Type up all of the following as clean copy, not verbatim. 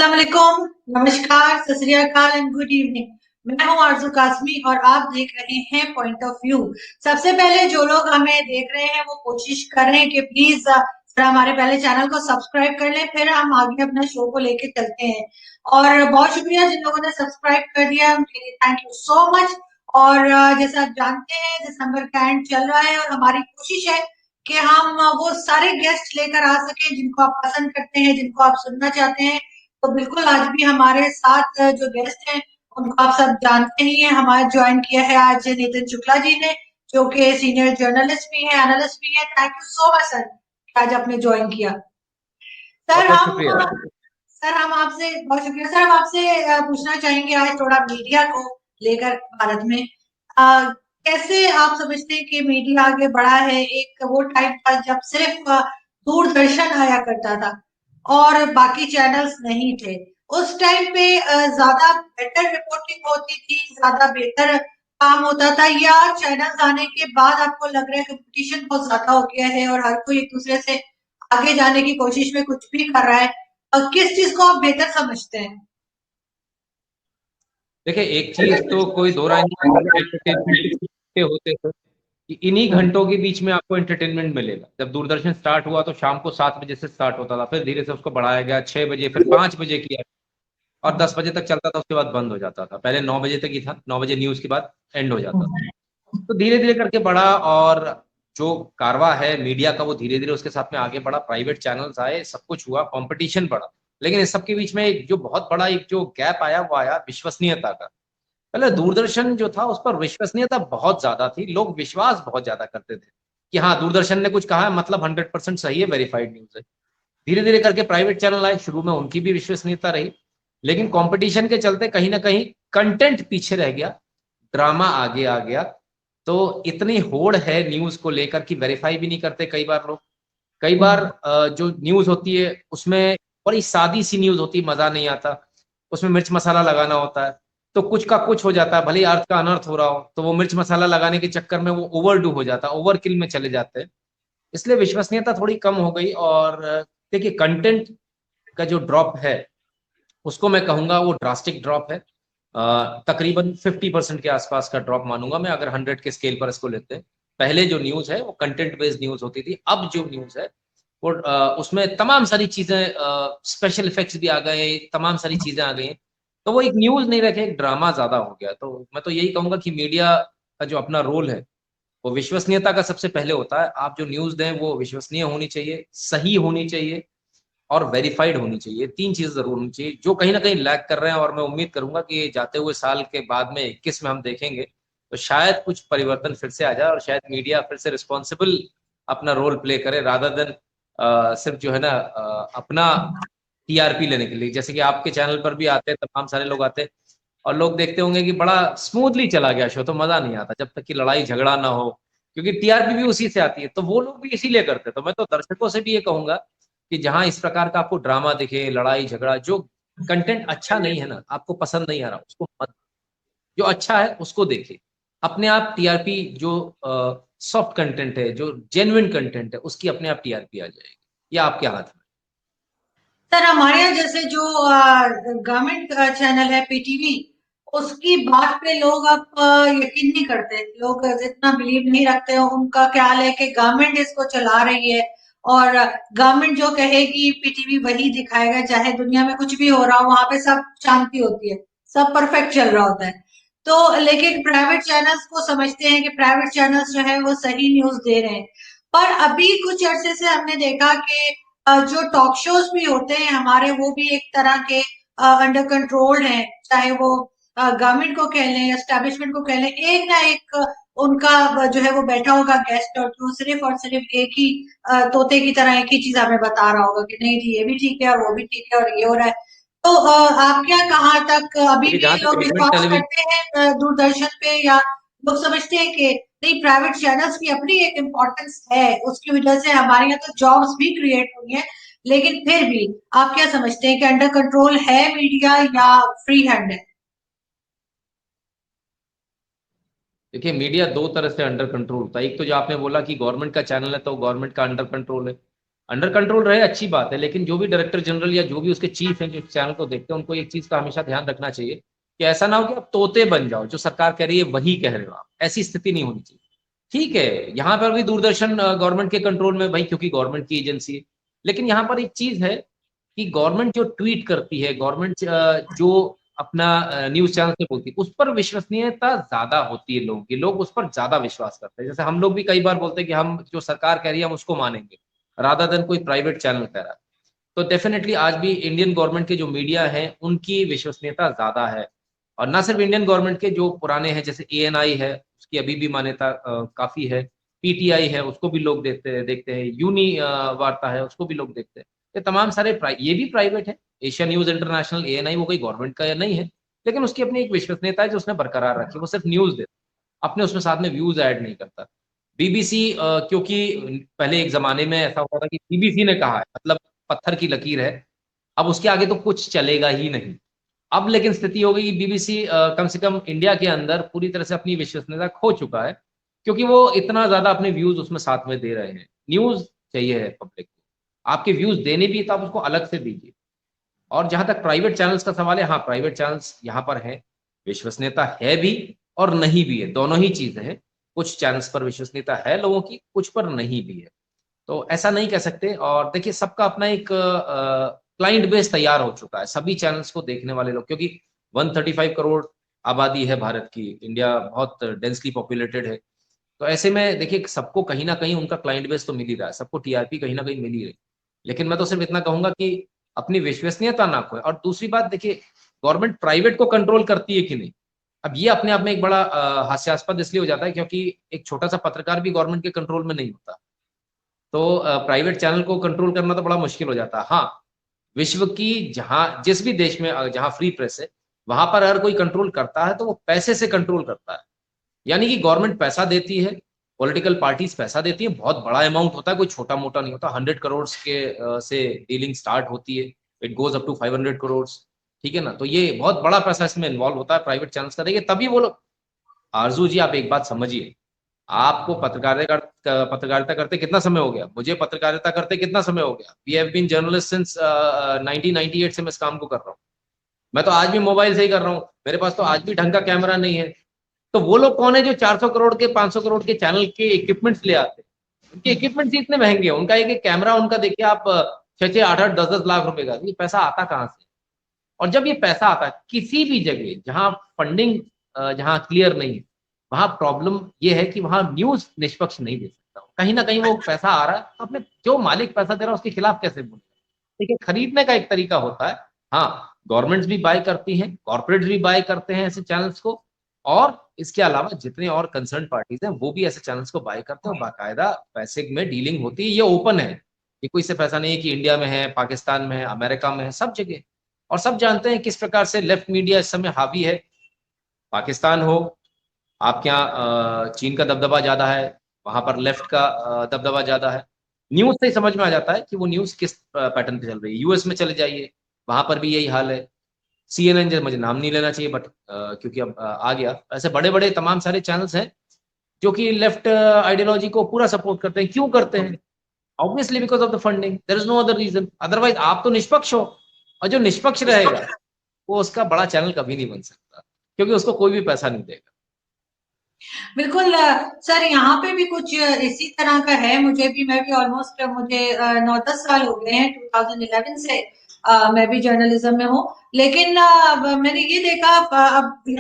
अस्सलाम वालेकुम, नमस्कार, सत श्री अकाल एंड गुड इवनिंग। मैं हूं आरजू कासमी और आप देख रहे हैं पॉइंट ऑफ व्यू। सबसे पहले जो लोग हमें देख रहे हैं वो कोशिश कर रहे हैं कि प्लीज जरा हमारे पहले चैनल को सब्सक्राइब कर लें, फिर हम आगे अपना शो को लेके चलते हैं। और बहुत शुक्रिया जिन लोगों ने सब्सक्राइब कर दिया, उनके लिए थैंक यू सो मच। और जैसा आप जानते हैं दिसंबर का एंड चल रहा है और हमारी कोशिश है कि हम वो सारे गेस्ट लेकर आ सकें जिनको आप पसंद करते हैं, जिनको आप सुनना चाहते हैं। तो बिल्कुल आज भी हमारे साथ जो गेस्ट हैं उनको आप सब जानते ही हैं। हमारा ज्वाइन किया है आज नितिन शुक्ला जी ने, जो कि सीनियर जर्नलिस्ट भी है, एनालिस्ट भी है। Thank you so much sir कि आज आपने ज्वाइन किया। बहुत सर बहुत हम शुक्रिया। सर हम आपसे बहुत शुक्रिया सर, हम आपसे पूछना चाहेंगे आज थोड़ा मीडिया को लेकर भारत में कैसे आप समझते हैं कि मीडिया आगे बढ़ा है। एक वो टाइम था जब सिर्फ दूरदर्शन आया करता था और बाकी चैनल्स नहीं थे। उस टाइम पे ज्यादा बेटर रिपोर्टिंग होती थी, ज्यादा बेहतर काम होता था, या चैनल्स आने के बाद आपको लग रहा है कंपटीशन बहुत ज्यादा हो गया है और हर कोई एक दूसरे से आगे जाने की कोशिश में कुछ भी कर रहा है। किस चीज को आप बेहतर समझते हैं? देखिए, एक चीज तो कोई दो राय नहीं है कि एंटरटेनमेंट के होते थे कि इन्हीं घंटों के बीच में आपको एंटरटेनमेंट मिलेगा। जब दूरदर्शन स्टार्ट हुआ तो शाम को 7 बजे से स्टार्ट होता था, फिर धीरे से उसको बढ़ाया गया 6 बजे, फिर 5 बजे किया और 10 बजे तक चलता था। उसके बाद बंद हो जाता था। पहले 9 बजे तक ही था, 9 बजे न्यूज के बाद एंड हो जाता था। तो धीरे धीरे करके बढ़ा और जो कारवा है मीडिया का वो धीरे धीरे उसके साथ में आगे बढ़ा। प्राइवेट चैनल्स आए, सब कुछ हुआ, कंपटीशन बढ़ा। लेकिन इस सब के बीच में एक जो बहुत बड़ा एक जो गैप आया वो आया विश्वसनीयता का। पहले दूरदर्शन जो था उस पर विश्वसनीयता बहुत ज्यादा थी, लोग विश्वास बहुत ज्यादा करते थे कि हाँ दूरदर्शन ने कुछ कहा है मतलब 100% सही है, वेरीफाइड न्यूज है। धीरे धीरे करके प्राइवेट चैनल आए, शुरू में उनकी भी विश्वसनीयता रही, लेकिन कंपटीशन के चलते कहीं ना कहीं कंटेंट पीछे रह गया, ड्रामा आगे आ गया। तो इतनी होड़ है न्यूज को लेकर कि वेरीफाई भी नहीं करते कई बार लोग। कई बार जो न्यूज होती है उसमें बड़ी सादी सी न्यूज होती है, मजा नहीं आता, उसमें मिर्च मसाला लगाना होता है। तो कुछ का कुछ हो जाता है, भले ही अर्थ का अनर्थ हो रहा हो, तो वो मिर्च मसाला लगाने के चक्कर में वो ओवरडू हो जाता है, ओवरकिल में चले जाते हैं। इसलिए विश्वसनीयता थोड़ी कम हो गई। और देखिए, कंटेंट का जो ड्रॉप है उसको मैं कहूंगा वो ड्रास्टिक ड्रॉप है। तकरीबन 50% के आसपास का ड्रॉप मानूंगा मैं, अगर 100 के स्केल पर इसको लेते हैं। पहले जो न्यूज है वो कंटेंट बेस्ड न्यूज होती थी, अब जो न्यूज है वो उसमें तमाम सारी चीजें, स्पेशल इफेक्ट्स भी आ गए, तमाम सारी चीजें आ गई हैं। तो वो एक न्यूज नहीं रखे, एक ड्रामा ज्यादा हो गया। तो मैं तो यही कहूंगा कि मीडिया का जो अपना रोल है वो विश्वसनीयता का सबसे पहले होता है। आप जो न्यूज दें वो विश्वसनीय होनी चाहिए, सही होनी चाहिए और वेरीफाइड होनी चाहिए। तीन चीज जरूर होनी चाहिए जो कहीं ना कहीं लैग कर रहे हैं। और मैं उम्मीद करूंगा कि जाते हुए साल के बाद में 21 में हम देखेंगे तो शायद कुछ परिवर्तन फिर से आ जाए और शायद मीडिया फिर से रिस्पॉन्सिबल अपना रोल प्ले करे, रादर देन सिर्फ जो है ना अपना टीआरपी लेने के लिए। जैसे कि आपके चैनल पर भी आते हैं, तमाम सारे लोग आते हैं और लोग देखते होंगे कि बड़ा स्मूथली चला गया शो, तो मजा नहीं आता जब तक कि लड़ाई झगड़ा ना हो, क्योंकि टीआरपी भी उसी से आती है। तो वो लोग भी इसीलिए करते हैं। तो मैं तो दर्शकों से भी ये कहूंगा कि जहां इस प्रकार का आपको ड्रामा दिखे, लड़ाई झगड़ा, जो कंटेंट अच्छा नहीं है ना, आपको पसंद नहीं आ रहा, उसको मत। जो अच्छा है उसको देखिए। अपने आप टीआरपी जो सॉफ्ट कंटेंट है, जो जेन्युइन कंटेंट है, उसकी अपने आप टीआरपी आ जाएगी। ये आपके हाथ में। सर हमारे यहाँ जैसे जो गवर्नमेंट चैनल है पीटीवी, उसकी बात पे लोग अब यकीन नहीं करते, लोग जितना बिलीव नहीं रखते। उनका ख्याल है कि गवर्नमेंट इसको चला रही है और गवर्नमेंट जो कहेगी पीटीवी वही दिखाएगा, चाहे दुनिया में कुछ भी हो रहा हो वहां पे सब शांति होती है, सब परफेक्ट चल रहा होता है। तो लेकिन प्राइवेट चैनल्स को समझते हैं कि प्राइवेट चैनल्स जो है वो सही न्यूज दे रहे हैं। पर अभी कुछ अरसे से हमने देखा कि जो टॉक शोज भी होते हैं हमारे, वो भी एक तरह के अंडर कंट्रोल हैं, चाहे वो गवर्नमेंट को कह लें, एस्टेब्लिशमेंट को कह लें। एक ना एक उनका जो है वो बैठा होगा गेस्ट और जो सिर्फ और सिर्फ एक ही तोते की तरह एक ही चीज हमें बता रहा होगा कि नहीं जी ये भी ठीक है और वो भी ठीक है और ये हो रहा है। तो आप क्या कहाँ तक अभी देखिए, भी जहां तक लोग गवर्नमेंट विश्वास टेलीविजन, करते हैं दूरदर्शन पे, या लोग समझते हैं कि नहीं प्राइवेट चैनल्स की अपनी एक इम्पोर्टेंस है, उसकी वजह से हमारे यहाँ तो जॉब्स भी क्रिएट हुई हैं। लेकिन फिर भी आप क्या समझते हैं कि अंडर कंट्रोल है मीडिया या फ्री हैंड है? देखिए मीडिया दो तरह से अंडर कंट्रोल होता है। एक तो जो आपने बोला कि गवर्नमेंट का चैनल है तो गवर्नमेंट का अंडर कंट्रोल है। अंडर कंट्रोल रहे अच्छी बात है, लेकिन जो भी डायरेक्टर जनरल या जो भी उसके चीफ हैं जो चैनल को देखते हैं, उनको एक चीज का हमेशा ध्यान रखना चाहिए कि ऐसा ना हो कि आप तोते बन जाओ, जो सरकार कह रही है वही कह रहे हो आप। ऐसी स्थिति नहीं होनी चाहिए। ठीक है, यहाँ पर भी दूरदर्शन गवर्नमेंट के कंट्रोल में भाई, क्योंकि गवर्नमेंट की एजेंसी है। लेकिन यहाँ पर एक चीज है कि गवर्नमेंट जो ट्वीट करती है, गवर्नमेंट जो अपना न्यूज चैनल से बोलती है, उस पर विश्वसनीयता ज्यादा होती है लोगों की, लोग उस पर ज्यादा विश्वास करते हैं। जैसे हम लोग भी कई बार बोलते हैं कि हम जो सरकार कह रही है हम उसको मानेंगे, रादर देन कोई प्राइवेट चैनल कह रहा है। तो डेफिनेटली आज भी इंडियन गवर्नमेंट के जो मीडिया है उनकी विश्वसनीयता ज्यादा है। और ना सिर्फ इंडियन गवर्नमेंट के, जो पुराने हैं जैसे एएनआई है, उसकी अभी भी मान्यता काफी है। पीटीआई है, उसको भी लोग देखते हैं। यूनी वार्ता है, उसको भी लोग देखते हैं। ये तमाम सारे ये भी प्राइवेट है। एशिया न्यूज इंटरनेशनल, एएनआई, वो कोई गवर्नमेंट का नहीं है, लेकिन उसकी अपनी एक विश्वसनीयता है जो उसने बरकरार रखी है। वो सिर्फ न्यूज देता है, अपने उसमें साथ में व्यूज ऐड नहीं करता। बीबीसी, क्योंकि पहले एक जमाने में ऐसा होता था कि बीबीसी ने कहा है मतलब पत्थर की लकीर है, अब उसके आगे तो कुछ चलेगा ही नहीं। अब लेकिन स्थिति हो गई कि बीबीसी कम से कम इंडिया के अंदर पूरी तरह से अपनी विश्वसनीयता खो चुका है, क्योंकि वो इतना ज्यादा अपने व्यूज उसमें साथ में दे रहे हैं। न्यूज चाहिए है पब्लिक को, आपके व्यूज देने भी तो आप उसको अलग से दीजिए। और जहां तक प्राइवेट चैनल्स का सवाल है, हाँ प्राइवेट चैनल्स यहाँ पर है, विश्वसनीयता है भी और नहीं भी है, दोनों ही चीजें हैं। कुछ चैनल्स पर विश्वसनीयता है लोगों की, कुछ पर नहीं भी है। तो ऐसा नहीं कह सकते। और देखिए, सबका अपना एक क्लाइंट बेस तैयार हो चुका है, सभी चैनल्स को देखने वाले लोग, क्योंकि 135 करोड़ आबादी है भारत की, इंडिया बहुत डेंसली पॉपुलेटेड है। तो ऐसे में देखिए, सबको कहीं ना कहीं उनका क्लाइंट बेस तो मिल ही रहा है, सबको टीआरपी कहीं ना कहीं मिल ही रही। लेकिन मैं तो सिर्फ इतना कहूंगा कि अपनी विश्वसनीयता ना खोए। और दूसरी बात देखिए, गवर्नमेंट प्राइवेट को कंट्रोल करती है कि नहीं, अब ये अपने आप में एक बड़ा हास्यास्पद इसलिए हो जाता है क्योंकि एक छोटा सा पत्रकार भी गवर्नमेंट के कंट्रोल में नहीं होता। तो प्राइवेट चैनल को कंट्रोल करना तो बड़ा मुश्किल हो जाता है। हाँ, विश्व की जहां जिस भी देश में जहां फ्री प्रेस है, वहां पर अगर कोई कंट्रोल करता है तो वो पैसे से कंट्रोल करता है। यानी कि गवर्नमेंट पैसा देती है, पॉलिटिकल पार्टीज पैसा देती है, बहुत बड़ा अमाउंट होता है, कोई छोटा मोटा नहीं होता। 100 करोड़ के से डीलिंग स्टार्ट होती है, it goes up to 500 crore. ठीक है ना, तो ये बहुत बड़ा पैसा इसमें इन्वॉल्व होता है प्राइवेट चैनल्स का। देखिए तभी वो लोग, आरजू जी आप एक बात समझिए, आपको पत्रकारिता करते कितना समय हो गया, मुझे पत्रकारिता करते कितना समय हो गया। We have been journalist since 1998 से मैं इस काम को कर रहा हूँ। मैं तो आज भी मोबाइल से ही कर रहा हूँ, मेरे पास तो आज भी ढंग का कैमरा नहीं है। तो वो लोग कौन है जो 400 करोड़ के 500 करोड़ के चैनल के इक्विपमेंट्स ले आते हैं? उनके इक्विपमेंट्स ही इतने महंगे हैं, उनका एक एक कैमरा उनका देखिए आप 6-6 8-8 10-10 लाख रुपए का। ये पैसा आता कहाँ से? और जब ये पैसा आता है किसी भी जगह जहां फंडिंग जहां क्लियर नहीं है, वहां प्रॉब्लम ये है कि वहां न्यूज निष्पक्ष नहीं दे सकता। कहीं ना कहीं वो पैसा आ रहा है, तो अपने जो मालिक पैसा दे रहा है उसके खिलाफ कैसे बोले? देखिए, खरीदने का एक तरीका होता है। हाँ, गवर्नमेंट्स भी बाय करती हैं, कॉर्पोरेट्स भी बाय करते हैं ऐसे चैनल्स को। और इसके अलावा जितने और कंसर्न पार्टीज हैं वो भी ऐसे चैनल्स को बाय करते हैं, और बाकायदा पैसे में डीलिंग होती है। ये ओपन है, ये कोई से पैसा नहीं है कि इंडिया में है, पाकिस्तान में है, अमेरिका में है, सब जगह। और सब जानते हैं किस प्रकार से लेफ्ट मीडिया इस समय हावी है। पाकिस्तान हो, आपके यहाँ चीन का दबदबा ज्यादा है, वहां पर लेफ्ट का दबदबा ज्यादा है। न्यूज से ही समझ में आ जाता है कि वो न्यूज किस पैटर्न पे चल रही है। यूएस में चले जाइए, वहां पर भी यही हाल है। सीएनएन, जो मुझे नाम नहीं लेना चाहिए बट क्योंकि अब आ गया, ऐसे बड़े बड़े तमाम सारे चैनल्स हैं जो कि लेफ्ट आइडियोलॉजी को पूरा सपोर्ट करते हैं। क्यों करते हैं? Obviously because of the funding, there is no other reason. Otherwise आप तो निष्पक्ष हो, और जो निष्पक्ष रहेगा वो उसका बड़ा चैनल कभी नहीं बन सकता, क्योंकि उसको कोई भी पैसा नहीं देगा। बिल्कुल सर, यहाँ पे भी कुछ इसी तरह का है। मैं भी ऑलमोस्ट मुझे 9-10 साल हो गए हैं, 2011 से मैं भी जर्नलिज्म में हूँ। लेकिन मैंने ये देखा, अब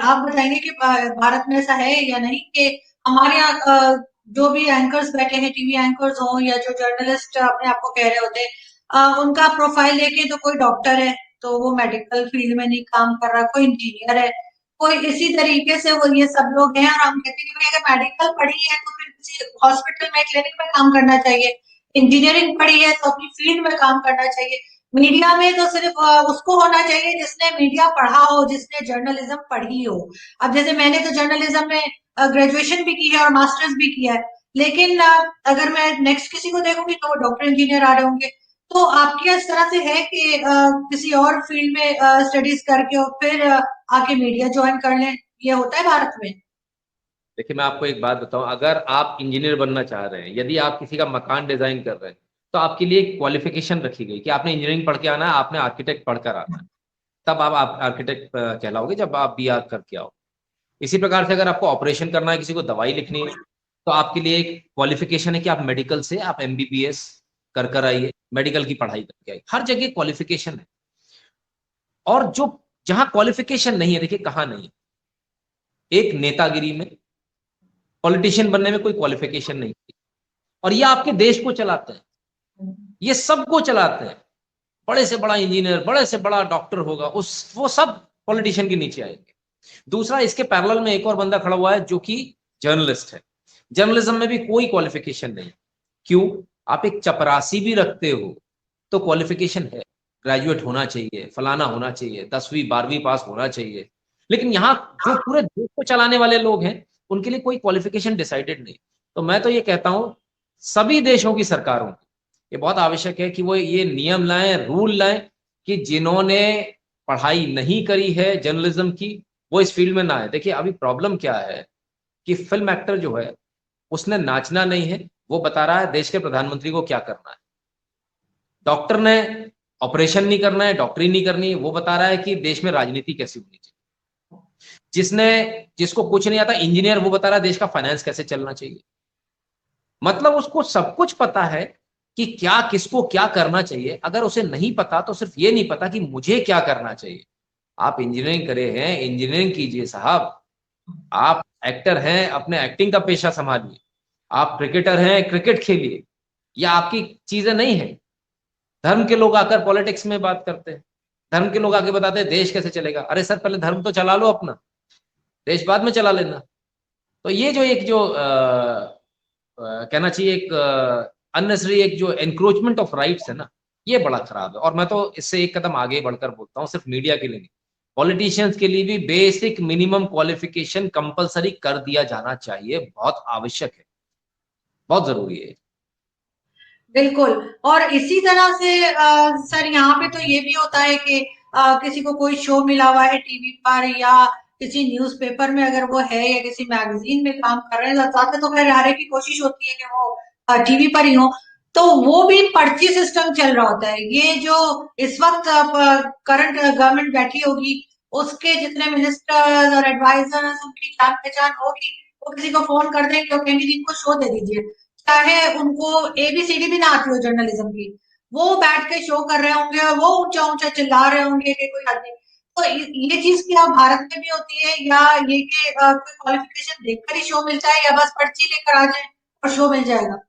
आप बताएंगे कि भारत में ऐसा है या नहीं, कि हमारे यहाँ जो भी एंकर्स बैठे हैं, टीवी एंकर्स हों या जो जर्नलिस्ट अपने आप को कह रहे होते हैं, उनका प्रोफाइल देखें तो कोई डॉक्टर है तो वो मेडिकल फील्ड में नहीं काम कर रहा, कोई इंजीनियर है, कोई इसी तरीके से, वो ये सब लोग हैं। और हम कहते हैं कि भाई अगर मेडिकल पढ़ी है तो फिर किसी हॉस्पिटल में, क्लिनिक में काम करना चाहिए। इंजीनियरिंग पढ़ी है तो अपनी फील्ड में काम करना चाहिए। मीडिया में तो सिर्फ उसको होना चाहिए जिसने मीडिया पढ़ा हो, जिसने जर्नलिज्म पढ़ी हो। अब जैसे मैंने तो जर्नलिज्म में ग्रेजुएशन भी की है और मास्टर्स भी किया है। लेकिन अगर मैं नेक्स्ट किसी को देखूंगी तो वो डॉक्टर इंजीनियर आ रहे होंगे। तो आपके यहाँ इस तरह से है कि किसी और फील्ड में स्टडीज करके और फिर आके मीडिया ज्वाइन कर लें? ये होता है भारत में? देखिए, मैं आपको एक बात बताऊं, अगर आप इंजीनियर बनना चाह रहे हैं, यदि आप किसी का मकान डिजाइन कर रहे हैं, तो आपके लिए क्वालिफिकेशन रखी गई कि आपने इंजीनियरिंग पढ़ के आना है, आपने आर्किटेक्ट पढ़कर आना है, तब आप आर्किटेक्ट कहलाओगे जब आप बीआर करके आओ। इसी प्रकार से अगर आपको ऑपरेशन करना है, किसी को दवाई लिखनी है, तो आपके लिए एक क्वालिफिकेशन है कि आप मेडिकल से आप एमबीबीएस कर आइए, मेडिकल की पढ़ाई करके आइए। हर जगह क्वालिफिकेशन है। और जो जहां क्वालिफिकेशन नहीं है, देखिए कहां नहीं है, एक नेतागिरी में, पॉलिटिशियन बनने में कोई क्वालिफिकेशन नहीं है, और ये आपके देश को चलाते हैं, ये सबको चलाते हैं। बड़े से बड़ा इंजीनियर, बड़े से बड़ा डॉक्टर होगा, वो सब पॉलिटिशियन के नीचे आएंगे। दूसरा, इसके पैरेलल में एक और बंदा खड़ा हुआ है जो कि जर्नलिस्ट है। जर्नलिज्म में भी कोई क्वालिफिकेशन नहीं। क्यों? आप एक चपरासी भी रखते हो तो क्वालिफिकेशन है, ग्रेजुएट होना चाहिए, फलाना होना चाहिए, 10वीं 12वीं पास होना चाहिए। लेकिन यहाँ जो पूरे देश को चलाने वाले लोग हैं, उनके लिए कोई क्वालिफिकेशन डिसाइडेड नहीं। तो मैं तो ये कहता हूं, सभी देशों की सरकारों को ये बहुत आवश्यक है कि वो ये नियम लाएं, रूल लाएं कि जिन्होंने पढ़ाई नहीं करी है जर्नलिज्म की, वो इस फील्ड में ना आए। देखिए अभी प्रॉब्लम क्या है कि फिल्म एक्टर जो है, उसने नाचना नहीं है, वो बता रहा है देश के प्रधानमंत्री को क्या करना है। डॉक्टर ने ऑपरेशन नहीं करना है, डॉक्टरी नहीं करनी है, वो बता रहा है कि देश में राजनीति कैसी होनी चाहिए। जिसको कुछ नहीं आता, इंजीनियर, वो बता रहा है देश का फाइनेंस कैसे चलना चाहिए। मतलब उसको सब कुछ पता है कि क्या, किसको क्या करना चाहिए। अगर उसे नहीं पता तो सिर्फ ये नहीं पता कि मुझे क्या करना चाहिए। आप इंजीनियरिंग करे हैं, इंजीनियरिंग कीजिए साहब। आप एक्टर हैं, अपने एक्टिंग का पेशा संभालिए। आप क्रिकेटर हैं, क्रिकेट खेलिए। या आपकी चीजें नहीं है। धर्म के लोग आकर पॉलिटिक्स में बात करते हैं, धर्म के लोग आके बताते हैं देश कैसे चलेगा। अरे सर, पहले धर्म तो चला लो अपना, देश बाद में चला लेना। तो ये जो एक जो कहना चाहिए एक अननेसेसरी एक जो एनक्रोचमेंट ऑफ राइट्स है ना, ये बड़ा खराब है। और मैं तो इससे एक कदम आगे बढ़कर बोलता हूँ, सिर्फ मीडिया के लिए नहीं, पॉलिटिशियंस के लिए भी बेसिक मिनिमम क्वालिफिकेशन कंपलसरी कर दिया जाना चाहिए। बहुत आवश्यक है, बहुत जरूरी है। बिल्कुल। और इसी तरह से सर यहाँ पे तो ये भी होता है कि किसी को कोई शो मिला हुआ है टीवी पर या किसी न्यूज़पेपर में अगर वो है या किसी मैगजीन में काम कर रहे हैं, ज्यादा तो खैर हर एक की कोशिश होती है कि वो टीवी पर ही हो, तो वो भी पर्ची सिस्टम चल रहा होता है। ये जो इस वक्त करंट गवर्नमेंट बैठी होगी, उसके जितने मिनिस्टर्स और एडवाइजर्स, उनकी जान पहचान होगी, वो किसी को फोन कर देंगे, वो कहेंगे इनको शो दे दीजिए, चाहे उनको एबीसीडी भी ना आती हो जर्नलिज्म की, वो बैठ के शो कर रहे होंगे और वो ऊंचा ऊंचा चिल्ला रहे होंगे कि कोई आदमी। तो ये चीज क्या भारत में भी होती है, या ये कि कोई क्वालिफिकेशन देखकर ही शो मिलता है, या बस पर्ची लेकर आ जाए और शो मिल जाएगा?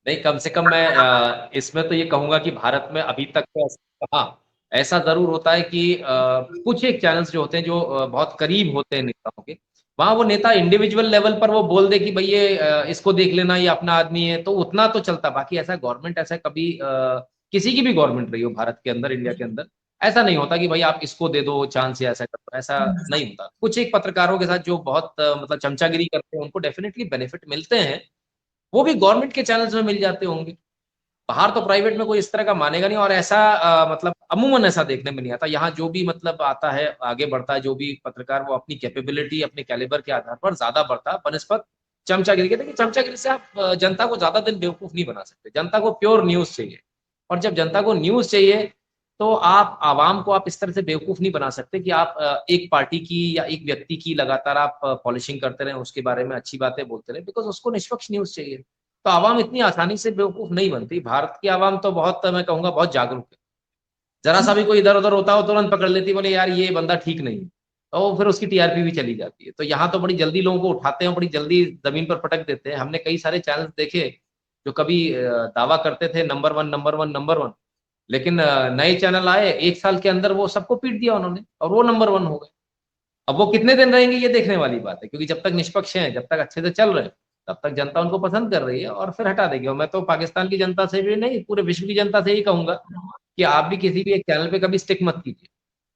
नहीं, कम से कम मैं इसमें तो ये कहूंगा कि भारत में अभी तक तो हाँ, ऐसा जरूर होता है कि कुछ एक चैनल्स जो होते हैं जो बहुत करीब होते हैं नेताओं के, वहां वो नेता इंडिविजुअल लेवल पर वो बोल दे कि भाई ये इसको देख लेना, ये अपना आदमी है, तो उतना तो चलता। बाकी ऐसा गवर्नमेंट, ऐसा कभी किसी की भी गवर्नमेंट रही हो भारत के अंदर, इंडिया के अंदर, ऐसा नहीं होता कि भाई आप इसको दे दो चांस या ऐसा कर दो, ऐसा नहीं होता। कुछ एक पत्रकारों के साथ जो बहुत मतलब चमचागिरी करते हैं, उनको डेफिनेटली बेनिफिट मिलते हैं, वो भी गवर्नमेंट के चैनल्स में मिल जाते होंगे। बाहर तो प्राइवेट में कोई इस तरह का मानेगा नहीं, और ऐसा मतलब अमूमन ऐसा देखने में नहीं आता। यहाँ जो भी मतलब आता है, आगे बढ़ता है जो भी पत्रकार, वो अपनी कैपेबिलिटी, अपने कैलिबर के आधार पर ज्यादा बढ़ता है बनस्पत चमचागिरी के। देखिए चमचागिरी से आप जनता को ज्यादा दिन बेवकूफ नहीं बना सकते। जनता को प्योर न्यूज चाहिए, और जब जनता को न्यूज चाहिए, तो आप आवाम को आप इस तरह से बेवकूफ नहीं बना सकते कि आप एक पार्टी की या एक व्यक्ति की लगातार आप पॉलिशिंग करते रहे, उसके बारे में अच्छी बातें बोलते रहे, बिकॉज उसको निष्पक्ष न्यूज चाहिए। तो आवाम इतनी आसानी से बेवकूफ नहीं बनती। भारत की आवाम तो बहुत, मैं कहूंगा, बहुत जागरूक है। जरा सा भी कोई इधर उधर होता हो, तुरंत पकड़ लेती, बोले यार ये बंदा ठीक नहीं है, तो फिर उसकी टीआरपी भी चली जाती है। तो यहाँ तो बड़ी जल्दी लोगों को उठाते हैं, बड़ी जल्दी जमीन पर पटक देते हैं। हमने कई सारे चैनल देखे जो कभी दावा करते थे number one, number one, number one, लेकिन नए चैनल आए, 1 साल के अंदर वो सबको पीट दिया उन्होंने, और वो नंबर वन हो गए। अब वो कितने दिन रहेंगे ये देखने वाली बात है, क्योंकि जब तक निष्पक्ष हैं, जब तक अच्छे से चल रहे हैं, तब तक जनता उनको पसंद कर रही है, और फिर हटा देगी। और मैं तो पाकिस्तान की जनता से भी नहीं, पूरे विश्व की जनता से ही कहूंगा कि आप भी किसी भी एक चैनल पे कभी स्टिक मत कीजिए।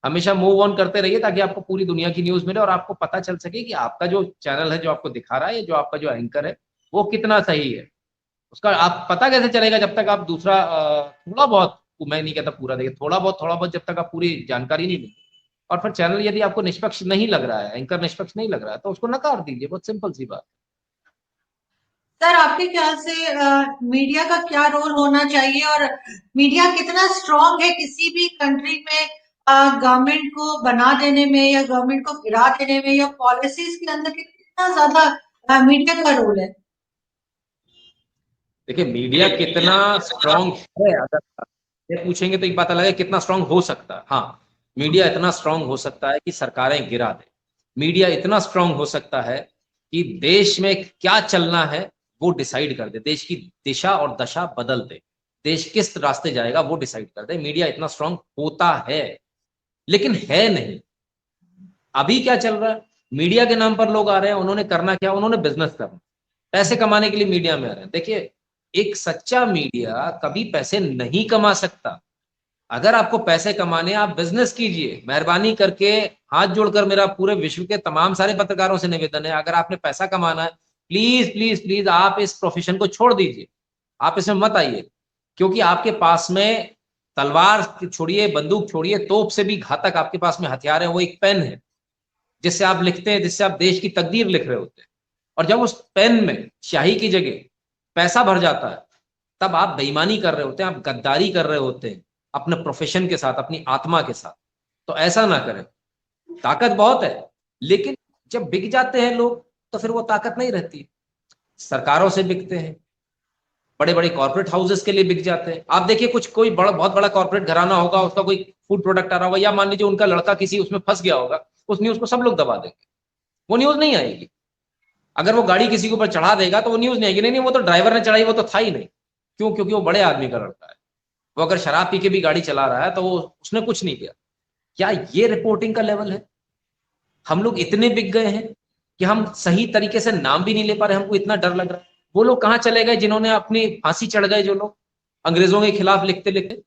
हमेशा मूव ऑन करते रहिए, ताकि आपको पूरी दुनिया की न्यूज मिले और आपको पता चल सके कि आपका जो चैनल है, जो आपको दिखा रहा है, जो आपका जो एंकर है, वो कितना सही है। उसका आप पता कैसे चलेगा जब तक आप दूसरा थोड़ा बहुत, मैं नहीं कहता पूरा देखिए, थोड़ा बहुत जब तक आप पूरी जानकारी नहीं लेंगे। और फिर चैनल यदि आपको निष्पक्ष नहीं लग रहा है, एंकर निष्पक्ष नहीं लग रहा है, तो उसको नकार दीजिए। बहुत सिंपल सी बात। सर आपके ख्याल से मीडिया का क्या रोल होना चाहिए और मीडिया कितना स्ट्रांग है किसी भी कंट्री में गवर्नमेंट को बना देने में या गवर्नमेंट को गिरा देने में या पॉलिसीज के अंदर कितना ज्यादा मीडिया का रोल है? देखिए मीडिया कितना स्ट्रांग है, अगर ये पूछेंगे तो एक पता लगे कितना स्ट्रांग हो सकता है। हाँ, मीडिया इतना स्ट्रांग हो सकता है कि सरकारें गिरा दे। मीडिया इतना स्ट्रांग हो सकता है कि देश में क्या चलना है वो डिसाइड कर दे, देश की दिशा और दशा बदल दे, देश किस रास्ते जाएगा वो डिसाइड कर दे। मीडिया इतना स्ट्रांग होता है, लेकिन है नहीं। अभी क्या चल रहा है, मीडिया के नाम पर लोग आ रहे हैं, उन्होंने करना क्या, उन्होंने बिजनेस करना, पैसे कमाने के लिए मीडिया में आ रहे हैं। देखिए एक सच्चा मीडिया कभी पैसे नहीं कमा सकता। अगर आपको पैसे कमाने, आप बिजनेस कीजिए, मेहरबानी करके हाथ जोड़कर मेरा पूरे विश्व के तमाम सारे पत्रकारों से निवेदन है, अगर आपने पैसा कमाना है प्लीज प्लीज प्लीज आप इस प्रोफेशन को छोड़ दीजिए, आप इसमें मत आइए। क्योंकि आपके पास में तलवार छोड़िए, बंदूक छोड़िए, तोप से भी घातक आपके पास में हथियार है, वो एक पेन है जिससे आप लिखते हैं, जिससे आप देश की तकदीर लिख रहे होते हैं। और जब उस पेन में स्याही की जगह पैसा भर जाता है, तब आप बेईमानी कर रहे होते हैं, आप गद्दारी कर रहे होते हैं अपने प्रोफेशन के साथ, अपनी आत्मा के साथ। तो ऐसा ना करें। ताकत बहुत है, लेकिन जब बिक जाते हैं लोग तो फिर वो ताकत नहीं रहती। सरकारों से बिकते हैं, बड़े बड़े कॉर्पोरेट हाउसेस के लिए बिक जाते हैं। आप देखिए कुछ कोई बड़ा बहुत बड़ा कॉर्पोरेट घराना होगा, उसका कोई फूड प्रोडक्ट आ रहा होगा, या मान लीजिए उनका लड़का किसी उसमें फंस गया होगा, उस न्यूज को सब लोग दबा देंगे, वो न्यूज नहीं आएगी। अगर वो गाड़ी किसी के ऊपर चढ़ा देगा तो वो न्यूज नहीं आएगी, नहीं नहीं वो तो ड्राइवर ने चढ़ाई, वो तो था ही नहीं। क्यों? क्योंकि वो बड़े आदमी का लड़का है। वो अगर शराब पी के भी गाड़ी चला रहा है तो वो उसने कुछ नहीं किया। क्या ये रिपोर्टिंग का लेवल है? हम लोग इतने बिक गए हैं कि हम सही तरीके से नाम भी नहीं ले पा रहे, हमको इतना डर लग रहा है। वो लोग कहाँ चले गए जिन्होंने अपनी फांसी चढ़ गए, जो लोग अंग्रेजों के खिलाफ लिखते लिखते,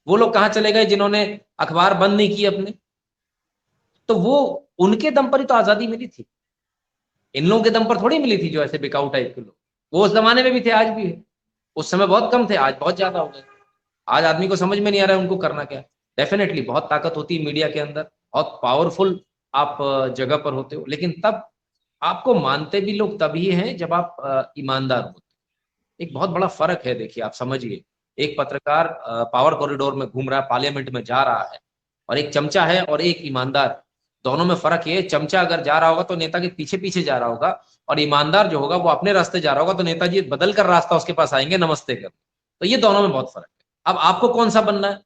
वो लोग कहाँ चले गए जिन्होंने अखबार बंद नहीं किए अपने? तो वो उनके दम पर ही तो आजादी मिली थी, इन लोगों के दम पर थोड़ी मिली थी जो ऐसे बिकाऊ टाइप के लोग। वो उस जमाने में भी थे, आज भी है। उस समय बहुत कम थे, आज बहुत ज्यादा हो गए। आज आदमी को समझ में नहीं आ रहा है उनको करना क्या। डेफिनेटली बहुत ताकत होती है मीडिया के अंदर, बहुत पावरफुल आप जगह पर होते हो, लेकिन तब आपको मानते भी लोग तभी हैं जब आप ईमानदार होते हो। एक बहुत बड़ा फर्क है, देखिए आप समझिए। एक पत्रकार पावर कॉरिडोर में घूम रहा है, पार्लियामेंट में जा रहा है, और एक चमचा है और एक ईमानदार। दोनों में फर्क ये, चमचा अगर जा रहा होगा तो नेता के पीछे पीछे जा रहा होगा, और ईमानदार जो होगा वो अपने रास्ते जा रहा होगा तो नेताजी बदल कर रास्ता उसके पास आएंगे नमस्ते कर। तो ये दोनों में बहुत फर्क है। अब आपको कौन सा बनना है,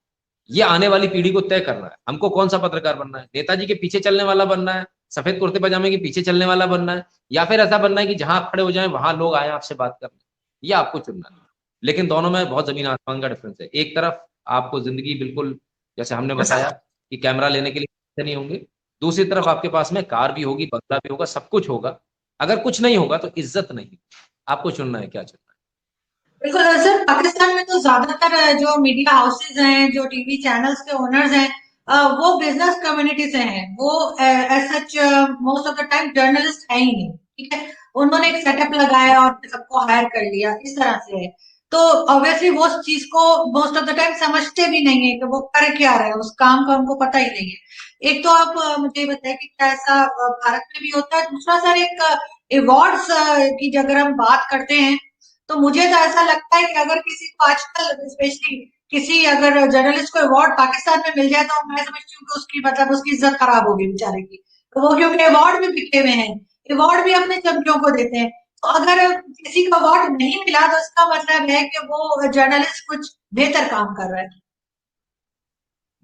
ये आने वाली पीढ़ी को तय करना है। हमको कौन सा पत्रकार बनना है, नेताजी के पीछे चलने वाला बनना है, सफेद कुर्ते पजामे के पीछे चलने वाला बनना है, या फिर ऐसा बनना है कि जहां आप खड़े हो जाए वहां लोग आए आपसे बात करने, ये आपको चुनना है। लेकिन दोनों में बहुत जमीन आसमान का डिफरेंस है। एक तरफ आपको जिंदगी बिल्कुल जैसे हमने बताया कि कैमरा लेने के लिए पैसे नहीं होंगे, दूसरी तरफ आपके पास में कार भी होगी, बंगला भी होगा, सब कुछ होगा। अगर कुछ नहीं होगा तो इज्जत नहीं। आपको चुनना है क्या चुनना बिल्कुल सर, पाकिस्तान में तो ज्यादातर जो मीडिया हाउसेज हैं, जो टीवी चैनल्स के ओनर्स हैं, वो बिजनेस कम्युनिटी से हैं। वो as such most of the time journalist है ही नहीं, ठीक है। उन्होंने एक सेटअप लगाया और सबको हायर कर लिया, इस तरह से है। तो ऑब्वियसली वो उस चीज को मोस्ट ऑफ द टाइम समझते भी नहीं है कि वो कर क्या रहे हैं, उस काम का उनको पता ही नहीं है। एक तो आप मुझे ये बताएं कि क्या ऐसा भारत में भी होता है? दूसरा सर, एक अवार्ड्स की अगर हम बात करते हैं, तो मुझे तो ऐसा लगता है कि अगर किसी को आजकल स्पेशली किसी अगर जर्नलिस्ट को अवार्ड पाकिस्तान में मिल जाए, तो मैं समझती हूँ कि उसकी मतलब उसकी इज्जत खराब होगी बेचारे की। तो वो क्योंकि अवार्ड भी बिके हुए हैं, अवार्ड भी अपने चमचों को देते हैं। तो अगर किसी को अवार्ड नहीं मिला तो इसका मतलब है कि वो जर्नलिस्ट कुछ बेहतर काम कर रहा है।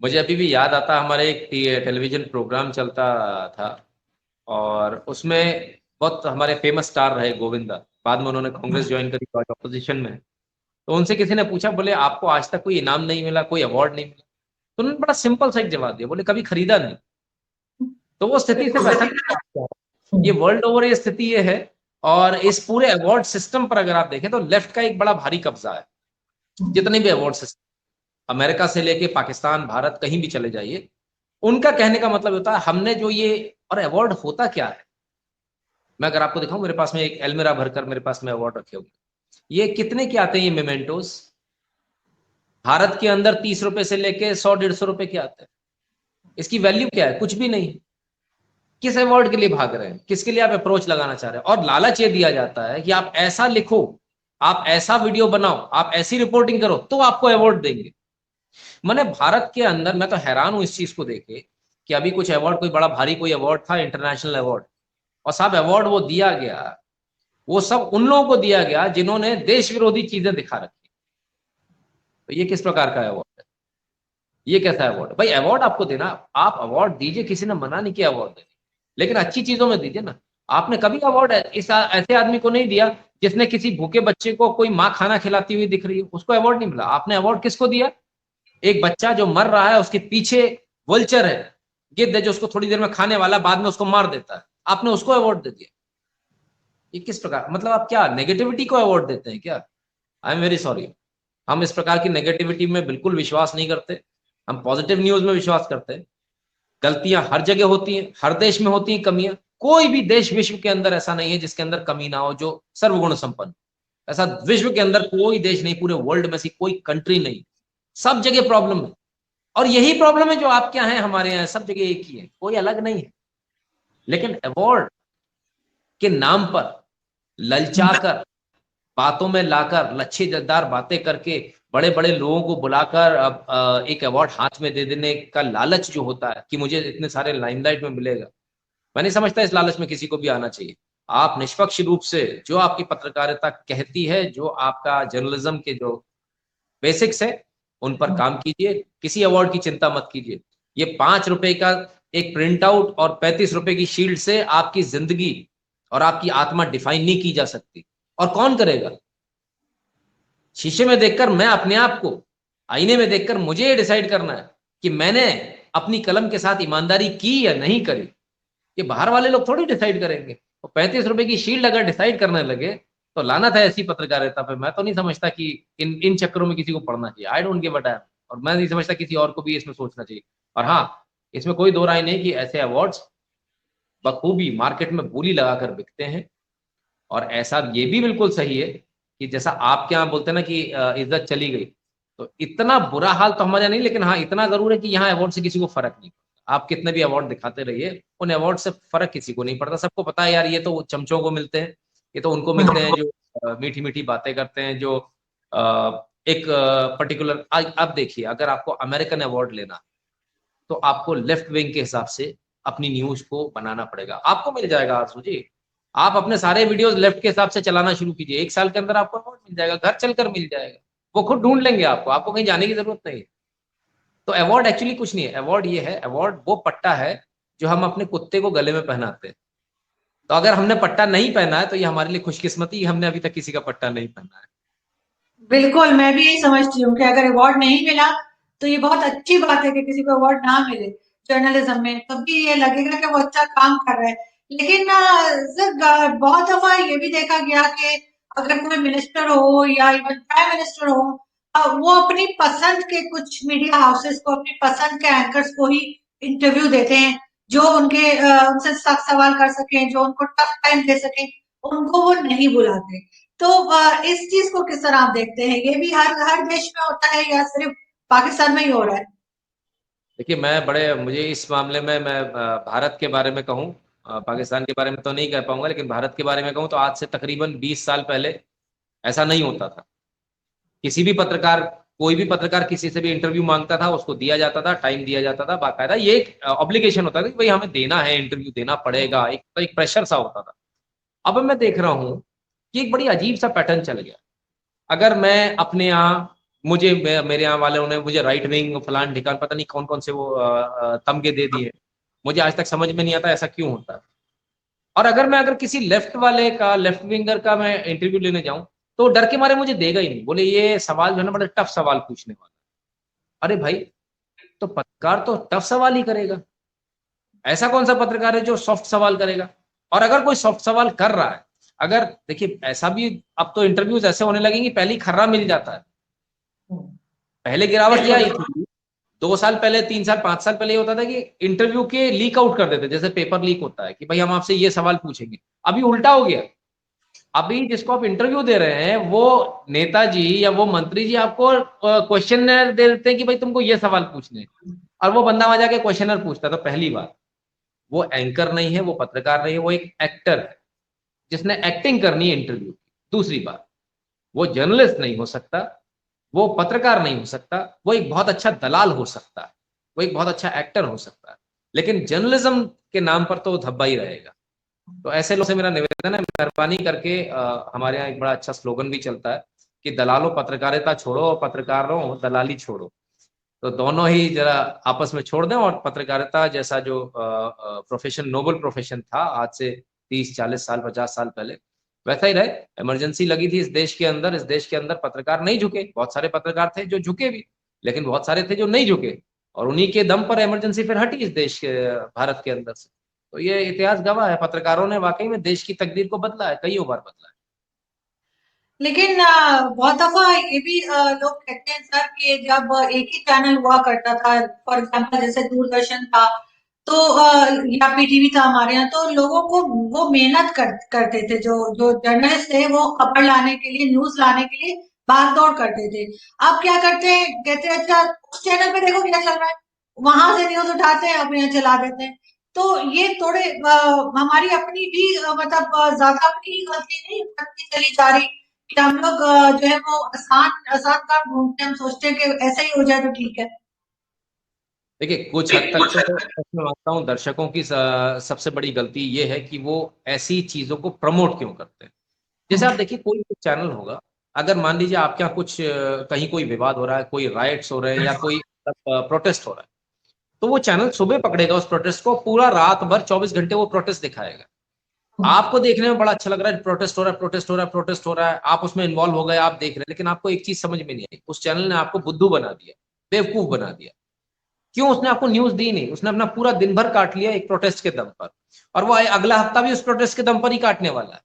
मुझे अभी भी याद आता, हमारे एक टेलीविजन प्रोग्राम चलता था, और उसमें बहुत हमारे फेमस स्टार रहे गोविंदा। बाद में उन्होंने कांग्रेस ज्वाइन करी, आज ऑपोजिशन में है। तो उनसे किसी ने पूछा, बोले आपको आज तक कोई इनाम नहीं मिला, कोई अवार्ड नहीं मिला? तो उन्होंने बड़ा सिंपल सा एक जवाब दिया, बोले कभी खरीदा नहीं। तो वो स्थिति से वैसा ये वर्ल्ड ओवर ये स्थिति ये है। और इस पूरे अवार्ड सिस्टम पर अगर आप देखें तो लेफ्ट का एक बड़ा भारी कब्जा है। जितने भी अवार्ड सिस्टम, अमेरिका से लेके पाकिस्तान, भारत, कहीं भी चले जाइए, उनका कहने का मतलब होता है हमने जो ये, और अवार्ड होता क्या है, मैं अगर आपको दिखाऊं, मेरे पास में एक एलमेरा भरकर मेरे पास में अवार्ड रखे हुए। ये कितने के आते हैं ये मेमेंटोस? भारत के अंदर 30 रुपए से लेके 100 150 रुपए के आते हैं। इसकी वैल्यू क्या है? कुछ भी नहीं। किस अवार्ड के लिए भाग रहे हैं, किसके लिए आप अप्रोच लगाना चाह रहे हैं? और लालच ये दिया जाता है कि आप ऐसा लिखो, आप ऐसा वीडियो बनाओ, आप ऐसी रिपोर्टिंग करो तो आपको अवार्ड देंगे। मैंने भारत के अंदर, मैं तो हैरान हूं इस चीज को देखे कि अभी कुछ अवार्ड, कोई बड़ा भारी कोई अवार्ड था, इंटरनेशनल अवार्ड, और साहब अवार्ड वो दिया गया, वो सब उन लोगों को दिया गया जिन्होंने देश विरोधी चीजें दिखा रखी। तो ये किस प्रकार का अवार्ड है? ये कैसा अवार्ड है भाई? अवार्ड आपको देना, आप अवार्ड दीजिए, किसी ने मना नहीं किया अवार्ड देने, लेकिन अच्छी चीजों में दीजिए ना। आपने कभी अवार्ड इस ऐसे आदमी को नहीं दिया जिसने किसी भूखे बच्चे को, कोई माँ खाना खिलाती हुई दिख रही है, उसको अवार्ड नहीं मिला। आपने अवार्ड किसको दिया? एक बच्चा जो मर रहा है, उसके पीछे वल्चर है, गिद्ध है, जो उसको थोड़ी देर में खाने वाला, बाद में उसको मार देता है, आपने उसको अवार्ड दे दिया। ये किस प्रकार, मतलब आप क्या नेगेटिविटी को अवार्ड देते हैं क्या? आई एम वेरी सॉरी, हम इस प्रकार की नेगेटिविटी में बिल्कुल विश्वास नहीं करते। हम पॉजिटिव न्यूज में विश्वास करते हैं। गलतियां हर जगह होती हैं, हर देश में होती हैं कमियां। कोई भी देश विश्व के अंदर ऐसा नहीं है जिसके अंदर कमी ना हो, जो सर्वगुण संपन्न। ऐसा विश्व के अंदर कोई देश नहीं, पूरे वर्ल्ड में से कोई कंट्री नहीं, सब जगह प्रॉब्लम है। और यही प्रॉब्लम है जो आपके यहाँ है, हमारे यहाँ सब जगह एक ही है, कोई अलग नहीं है। लेकिन अवार्ड के नाम पर ललचाकर, बातों में लाकर, लच्छेदार बातें करके, बड़े बड़े लोगों को बुलाकर अब एक अवार्ड हाथ में दे देने का लालच जो होता है कि मुझे इतने सारे लाइमलाइट में मिलेगा, मैं नहीं समझता इस लालच में किसी को भी आना चाहिए। आप निष्पक्ष रूप से, जो आपकी पत्रकारिता कहती है, जो आपका जर्नलिज्म के जो बेसिक्स है, उन पर काम कीजिए। किसी अवार्ड की चिंता मत कीजिए। ये 5 रुपए का एक प्रिंट आउट और 35 रुपए की शील्ड से आपकी जिंदगी और आपकी आत्मा डिफाइन नहीं की जा सकती। और कौन करेगा? शीशे में देखकर मैं अपने आप को, आईने में देखकर मुझे ये डिसाइड करना है कि मैंने अपनी कलम के साथ ईमानदारी की या नहीं करी। ये बाहर वाले लोग थोड़ी डिसाइड करेंगे। तो 35 रुपए की शील्ड अगर डिसाइड करने लगे तो लानत है ऐसी पत्रकारिता पे। मैं तो नहीं समझता कि इन इन चक्करों में किसी को पढ़ना चाहिए। I don't give a dam. और मैं नहीं समझता किसी और को भी इसमें सोचना चाहिए। और हाँ, इसमें कोई दो राय नहीं कि ऐसे अवार्ड्स बखूबी मार्केट में बोली लगाकर बिकते हैं। और ऐसा ये भी बिल्कुल सही है कि जैसा आपके यहाँ बोलते हैं ना कि इज्जत चली गई, तो इतना बुरा हाल तो हमारे यहाँ नहीं, लेकिन हाँ इतना जरूर है कि यहाँ अवार्ड से किसी को फर्क नहीं पड़ता। आप कितने भी अवार्ड दिखाते रहिए, उन अवार्ड से फर्क किसी को नहीं पड़ता। सबको पता है यार, ये तो चमचों को मिलते हैं, ये तो उनको मिलते हैं जो मीठी मीठी बातें करते हैं, जो एक पर्टिकुलर। अब देखिए, अगर आपको अमेरिकन अवार्ड लेना तो आपको लेफ्ट विंग के हिसाब से अपनी न्यूज को बनाना पड़ेगा। आपको मिल जाएगा आरजू जी, आप अपने सारे वीडियोस लेफ्ट के हिसाब से चलाना शुरू कीजिए, 1 साल के अंदर आपको अवार्ड मिल जाएगा, घर चलकर मिल जाएगा। वो खुद ढूंढ लेंगे आपको, आपको कहीं जाने की जरूरत नहीं है। तो अवार्ड एक्चुअली कुछ नहीं है। अवार्ड ये है, अवार्ड वो पट्टा है जो हम अपने कुत्ते को गले में पहनाते हैं। तो अगर हमने पट्टा नहीं पहना है तो ये हमारे लिए खुशकिस्मती, हमने अभी तक किसी का पट्टा नहीं पहना है। बिल्कुल, मैं भी यही समझती हूँ कि अगर अवार्ड नहीं मिला तो ये बहुत अच्छी बात है कि किसी को अवार्ड ना मिले जर्नलिज्म में, तब भी ये लगेगा कि वो अच्छा काम कर रहा है। लेकिन सर, बहुत दफा ये भी देखा गया कि अगर कोई मिनिस्टर हो या इवन प्राइम मिनिस्टर हो, वो अपनी पसंद के कुछ मीडिया हाउसेस को, अपनी पसंद के एंकर्स को ही इंटरव्यू देते हैं, जो उनसे सख्त सवाल कर सकें, जो उनको टफ टाइम दे सकें, उनको वो नहीं बुलाते। तो इस चीज को किस तरह आप देखते हैं? ये भी हर हर देश में होता है या सिर्फ पाकिस्तान में ही हो रहा है? देखिए, मुझे इस मामले में, मैं भारत के बारे में कहूँ, पाकिस्तान के बारे में तो नहीं कह पाऊंगा, लेकिन भारत के बारे में कहूँ तो आज से तकरीबन 20 साल पहले ऐसा नहीं होता था। किसी भी पत्रकार, कोई भी पत्रकार किसी से भी इंटरव्यू मांगता था, उसको दिया जाता था, टाइम दिया जाता था बाकायदा। ये एक ऑब्लिगेशन होता था कि भाई हमें देना है, इंटरव्यू देना पड़ेगा, एक प्रेशर सा होता था। अब मैं देख रहा हूँ कि एक बड़ी अजीब सा पैटर्न चल गया। अगर मैं अपने यहाँ, मेरे यहाँ वालों ने मुझे राइट विंग फलान ढिकान पता नहीं कौन कौन से वो तमगे दे दिए। मुझे आज तक समझ में नहीं आता ऐसा क्यों होता है। और अगर किसी लेफ्ट वाले का, लेफ्ट विंगर का मैं इंटरव्यू लेने जाऊं तो डर के मारे मुझे देगा ही नहीं। बोले ये सवाल जो है ना, बड़े टफ सवाल पूछने वाला। अरे भाई, तो पत्रकार तो टफ सवाल ही करेगा। ऐसा कौन सा पत्रकार है जो सॉफ्ट सवाल करेगा? और अगर कोई सॉफ्ट सवाल कर रहा है, अगर देखिए ऐसा भी, अब तो इंटरव्यूज ऐसे होने लगेंगे, पहले ही खर्रा मिल जाता है। पहले गिरावट ये आई थी 2 साल पहले, 3 साल, 5 साल पहले ये होता था कि इंटरव्यू के लीक आउट कर देते, जैसे पेपर लीक होता है कि भाई हम आपसे ये सवाल पूछेंगे। अभी उल्टा हो गया। अभी जिसको आप इंटरव्यू दे रहे हैं, वो नेताजी या वो मंत्री जी आपको क्वेश्चनर दे देते हैं कि भाई तुमको ये सवाल पूछने हैं। और वो बंदा वहां जाके क्वेश्चनर पूछता था पहली बार। वो एंकर नहीं है, वो पत्रकार नहीं है, वो एक एक्टर है जिसने एक्टिंग करनी है इंटरव्यू की। दूसरी बात, वो जर्नलिस्ट नहीं हो सकता, वो पत्रकार नहीं हो सकता, वो एक बहुत अच्छा दलाल हो सकता है, वो एक बहुत अच्छा एक्टर हो सकता है, लेकिन जर्नलिज्म के नाम पर तो वो धब्बा ही रहेगा। तो ऐसे लोगों से मेरा निवेदन है, मेहरबानी करके हमारे यहाँ एक बड़ा अच्छा स्लोगन भी चलता है कि दलालों पत्रकारिता छोड़ो और पत्रकारों दलाली छोड़ो। तो दोनों ही जरा आपस में छोड़ दें और पत्रकारिता जैसा जो प्रोफेशन, नोबल प्रोफेशन था आज से 30-40 साल 50 साल पहले, वैसा ही रहे। इमरजेंसी लगी थी इस देश के अंदर पत्रकार नहीं झुके, बहुत सारे पत्रकार थे जो झुके भी, लेकिन बहुत सारे थे जो नहीं झुके, और उन्हीं के दम पर इमरजेंसी फिर हटी इस देश के, भारत के अंदर से। तो ये इतिहास गवाह है, पत्रकारों ने वाकई में देश की तकदीर को बदला है, कईयों बार बदला है। लेकिन बहुत दफा ये भी लोग कहते हैं सर कि जब एक ही चैनल हुआ करता था, फॉर एग्जांपल जैसे दूरदर्शन था, तो या पीटीवी था हमारे यहाँ, तो लोगों को वो मेहनत करते थे, जो जो जर्नलिस्ट थे वो खबर लाने के लिए, न्यूज लाने के लिए भाग दौड़ करते थे। अब क्या करते हैं, कहते हैं अच्छा उस चैनल पे देखो क्या चल रहा है, वहां से न्यूज उठाते हैं अपने यहाँ चला देते हैं। तो ये थोड़े हमारी अपनी भी मतलब ज्यादा अपनी ही गलती नहीं बनती चली जा रही कि हम लोग जो है वो आसान आसान काम ढूंढते हैं, हम सोचते हैं कि ऐसे ही हो जाए तो ठीक है। देखिए, कुछ हद तक तो मैं मानता हूँ दर्शकों की सबसे बड़ी गलती ये है कि वो ऐसी चीजों को प्रमोट क्यों करते हैं। जैसे आप देखिए, कोई चैनल होगा, अगर मान लीजिए आपके यहाँ कुछ कहीं कोई विवाद हो रहा है, कोई राइट्स हो रहे हैं या कोई प्रोटेस्ट हो रहा है, तो वो चैनल सुबह पकड़ेगा उस प्रोटेस्ट को, पूरा रात भर 24 घंटे वो प्रोटेस्ट दिखाएगा। आपको देखने में बड़ा अच्छा लग रहा है, प्रोटेस्ट हो रहा है, प्रोटेस्ट हो रहा है, प्रोटेस्ट हो रहा है, आप उसमें इन्वॉल्व हो गए, आप देख रहे हैं, लेकिन आपको एक चीज समझ में नहीं आई, उस चैनल ने आपको बुद्धू बना दिया, बेवकूफ बना दिया। क्यों? उसने आपको न्यूज दी नहीं, उसने अपना पूरा दिन भर काट लिया एक प्रोटेस्ट के दम पर, और वो अगला हफ्ता भी उस प्रोटेस्ट के दम पर ही काटने वाला है।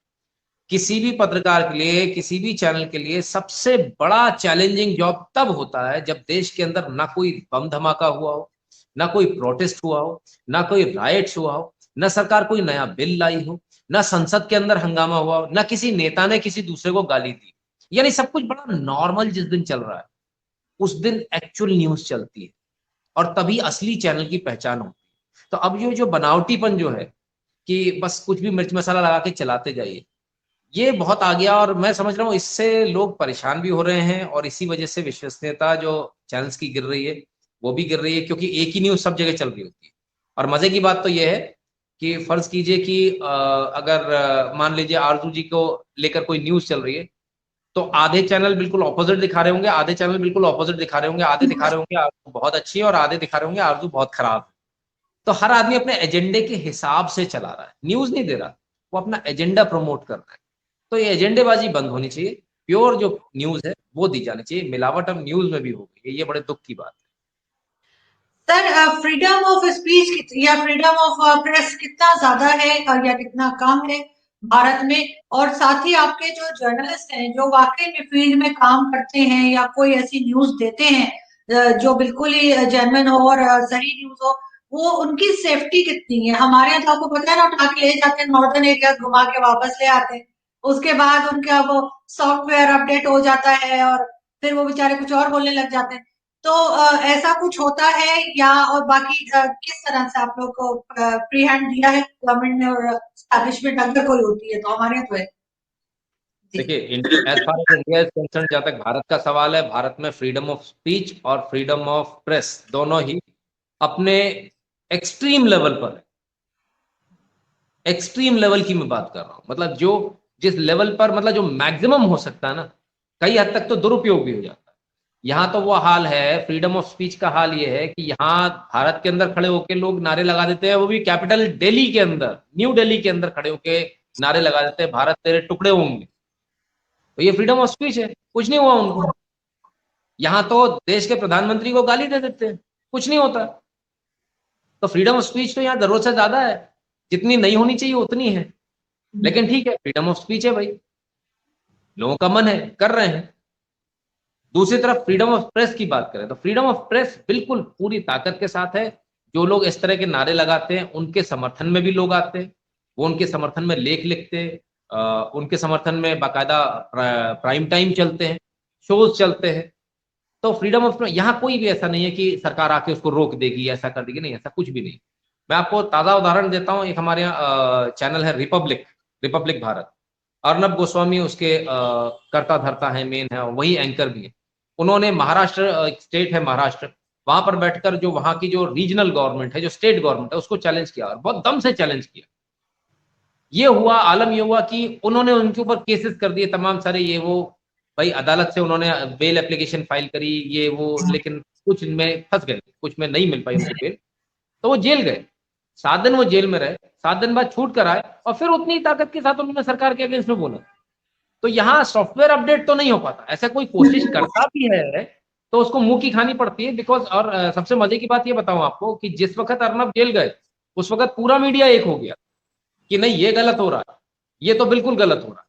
किसी भी पत्रकार के लिए, किसी भी चैनल के लिए सबसे बड़ा चैलेंजिंग जॉब तब होता है जब देश के अंदर ना कोई बम धमाका हुआ हो, ना कोई प्रोटेस्ट हुआ हो, ना कोई राइट्स हुआ हो, ना सरकार कोई नया बिल लाई हो, ना संसद के अंदर हंगामा हुआ हो, ना किसी नेता ने किसी दूसरे को गाली दी। यानी सब कुछ बड़ा नॉर्मल जिस दिन चल रहा है, उस दिन एक्चुअल न्यूज चलती है, और तभी असली चैनल की पहचान होती है। तो अब ये जो बनावटीपन जो है कि बस कुछ भी मिर्च मसाला लगा के चलाते जाइए, ये बहुत आ गया, और मैं समझ रहा हूँ इससे लोग परेशान भी हो रहे हैं, और इसी वजह से विश्वसनीयता जो चैनल्स की गिर रही है वो भी गिर रही है, क्योंकि एक ही न्यूज सब जगह चल रही होती है। और मजे की बात तो ये है कि फर्ज कीजिए कि अगर मान लीजिए आरजू जी को लेकर कोई न्यूज चल रही है, तो आधे चैनल बिल्कुल ऑपोजिट दिखा रहे होंगे, आधे चैनल बिल्कुल ऑपोजिट दिखा रहे होंगे, आधे दिखा रहे होंगे आरजू बहुत अच्छी है और आधे दिखा रहे होंगे आरजू बहुत खराब है। तो हर आदमी अपने एजेंडे के हिसाब से चला रहा है, न्यूज नहीं दे रहा, वो अपना एजेंडा प्रमोट कर रहा है। तो ये एजेंडेबाजी बंद होनी चाहिए, प्योर जो न्यूज है वो दी जानी चाहिए। मिलावट अब न्यूज में भी हो गई है, ये बड़े दुख की बात है। सर फ्रीडम ऑफ स्पीच या फ्रीडम ऑफ प्रेस कितना ज्यादा है और या कितना कम है भारत में? और साथ ही आपके जो जर्नलिस्ट हैं जो वाकई में फील्ड में काम करते हैं या कोई ऐसी न्यूज देते हैं जो बिल्कुल ही जेन्युइन हो और सही न्यूज हो, वो उनकी सेफ्टी कितनी है? हमारे यहाँ तो आपको पता है ना, उठा के ले जाते हैं नॉर्दर्न एरिया, घुमा के वापस ले आते हैं, उसके बाद उनका वो सॉफ्टवेयर अपडेट हो जाता है और फिर वो बेचारे कुछ और बोलने लग जाते हैं। तो ऐसा कुछ होता है या? और बाकी किस तरह से आप लोग को फ्री हैंड दिया है गवर्नमेंट ने और एस्टैब्लिशमेंट अगर कोई होती है तो? हमारे यहाँ तो है जी। देखिए, as far as India is concern, जहां तक भारत का सवाल है, भारत में फ्रीडम ऑफ स्पीच और फ्रीडम ऑफ प्रेस दोनों ही अपने एक्सट्रीम लेवल पर है। एक्सट्रीम लेवल की मैं बात कर रहा हूं, मतलब जो जिस लेवल पर, मतलब जो मैक्सिमम हो सकता है ना, कई हद तक तो दुरुपयोग भी हो जाता है। यहाँ तो वो हाल है, फ्रीडम ऑफ स्पीच का हाल ये है कि यहाँ भारत के अंदर खड़े होकर लोग नारे लगा देते हैं, वो भी कैपिटल दिल्ली के अंदर, न्यू दिल्ली के अंदर खड़े होकर नारे लगा देते हैं, भारत तेरे टुकड़े होंगे। तो ये फ्रीडम ऑफ स्पीच है? कुछ नहीं हुआ उनको। यहाँ तो देश के प्रधानमंत्री को गाली दे देते हैं, कुछ नहीं होता। तो फ्रीडम ऑफ स्पीच तो यहाँ जरूरत से ज्यादा है, जितनी नहीं होनी चाहिए उतनी है। लेकिन ठीक है, फ्रीडम ऑफ स्पीच है भाई, लोगों का मन है, कर रहे हैं। दूसरी तरफ फ्रीडम ऑफ प्रेस की बात करें तो फ्रीडम ऑफ प्रेस बिल्कुल पूरी ताकत के साथ है। जो लोग इस तरह के नारे लगाते हैं उनके समर्थन में भी लोग आते हैं, वो उनके समर्थन में लेख लिखते हैं, उनके समर्थन में बाकायदा प्राइम टाइम चलते हैं, शोज चलते हैं। तो फ्रीडम ऑफ, यहाँ कोई भी ऐसा नहीं है कि सरकार आके उसको रोक देगी, ऐसा कर देगी, नहीं, ऐसा कुछ भी नहीं। मैं आपको ताजा उदाहरण देता हूँ, एक हमारे यहाँ चैनल है रिपब्लिक, रिपब्लिक भारत। अर्नब गोस्वामी उसके कर्ता धर्ता है, मेन है, वही एंकर भी है। उन्होंने महाराष्ट्र, एक स्टेट है महाराष्ट्र, वहां पर बैठकर जो वहां की जो रीजनल गवर्नमेंट है, जो स्टेट गवर्नमेंट है, उसको चैलेंज किया और बहुत दम से चैलेंज किया। ये हुआ, आलम ये हुआ कि उन्होंने उनके ऊपर केसेस कर दिए तमाम सारे, ये वो, भाई अदालत से उन्होंने बेल एप्लीकेशन फाइल करी, ये वो, लेकिन कुछ में फंस गए, कुछ में नहीं मिल पाई उनको बेल, तो वो जेल गए। 7 दिन वो जेल में रहे, 7 दिन बाद छूट कर आए और फिर उतनी ताकत के साथ उन्होंने सरकार के अगेंस्ट में बोला। तो यहाँ सॉफ्टवेयर अपडेट तो नहीं हो पाता, ऐसा कोई कोशिश करता भी है तो उसको मुंह की खानी पड़ती है, बिकॉज, और सबसे मजे की बात ये बताऊं आपको कि जिस वक्त अर्नब जेल गए उस वक्त पूरा मीडिया एक हो गया कि नहीं ये गलत हो रहा है, ये तो बिल्कुल गलत हो रहा है।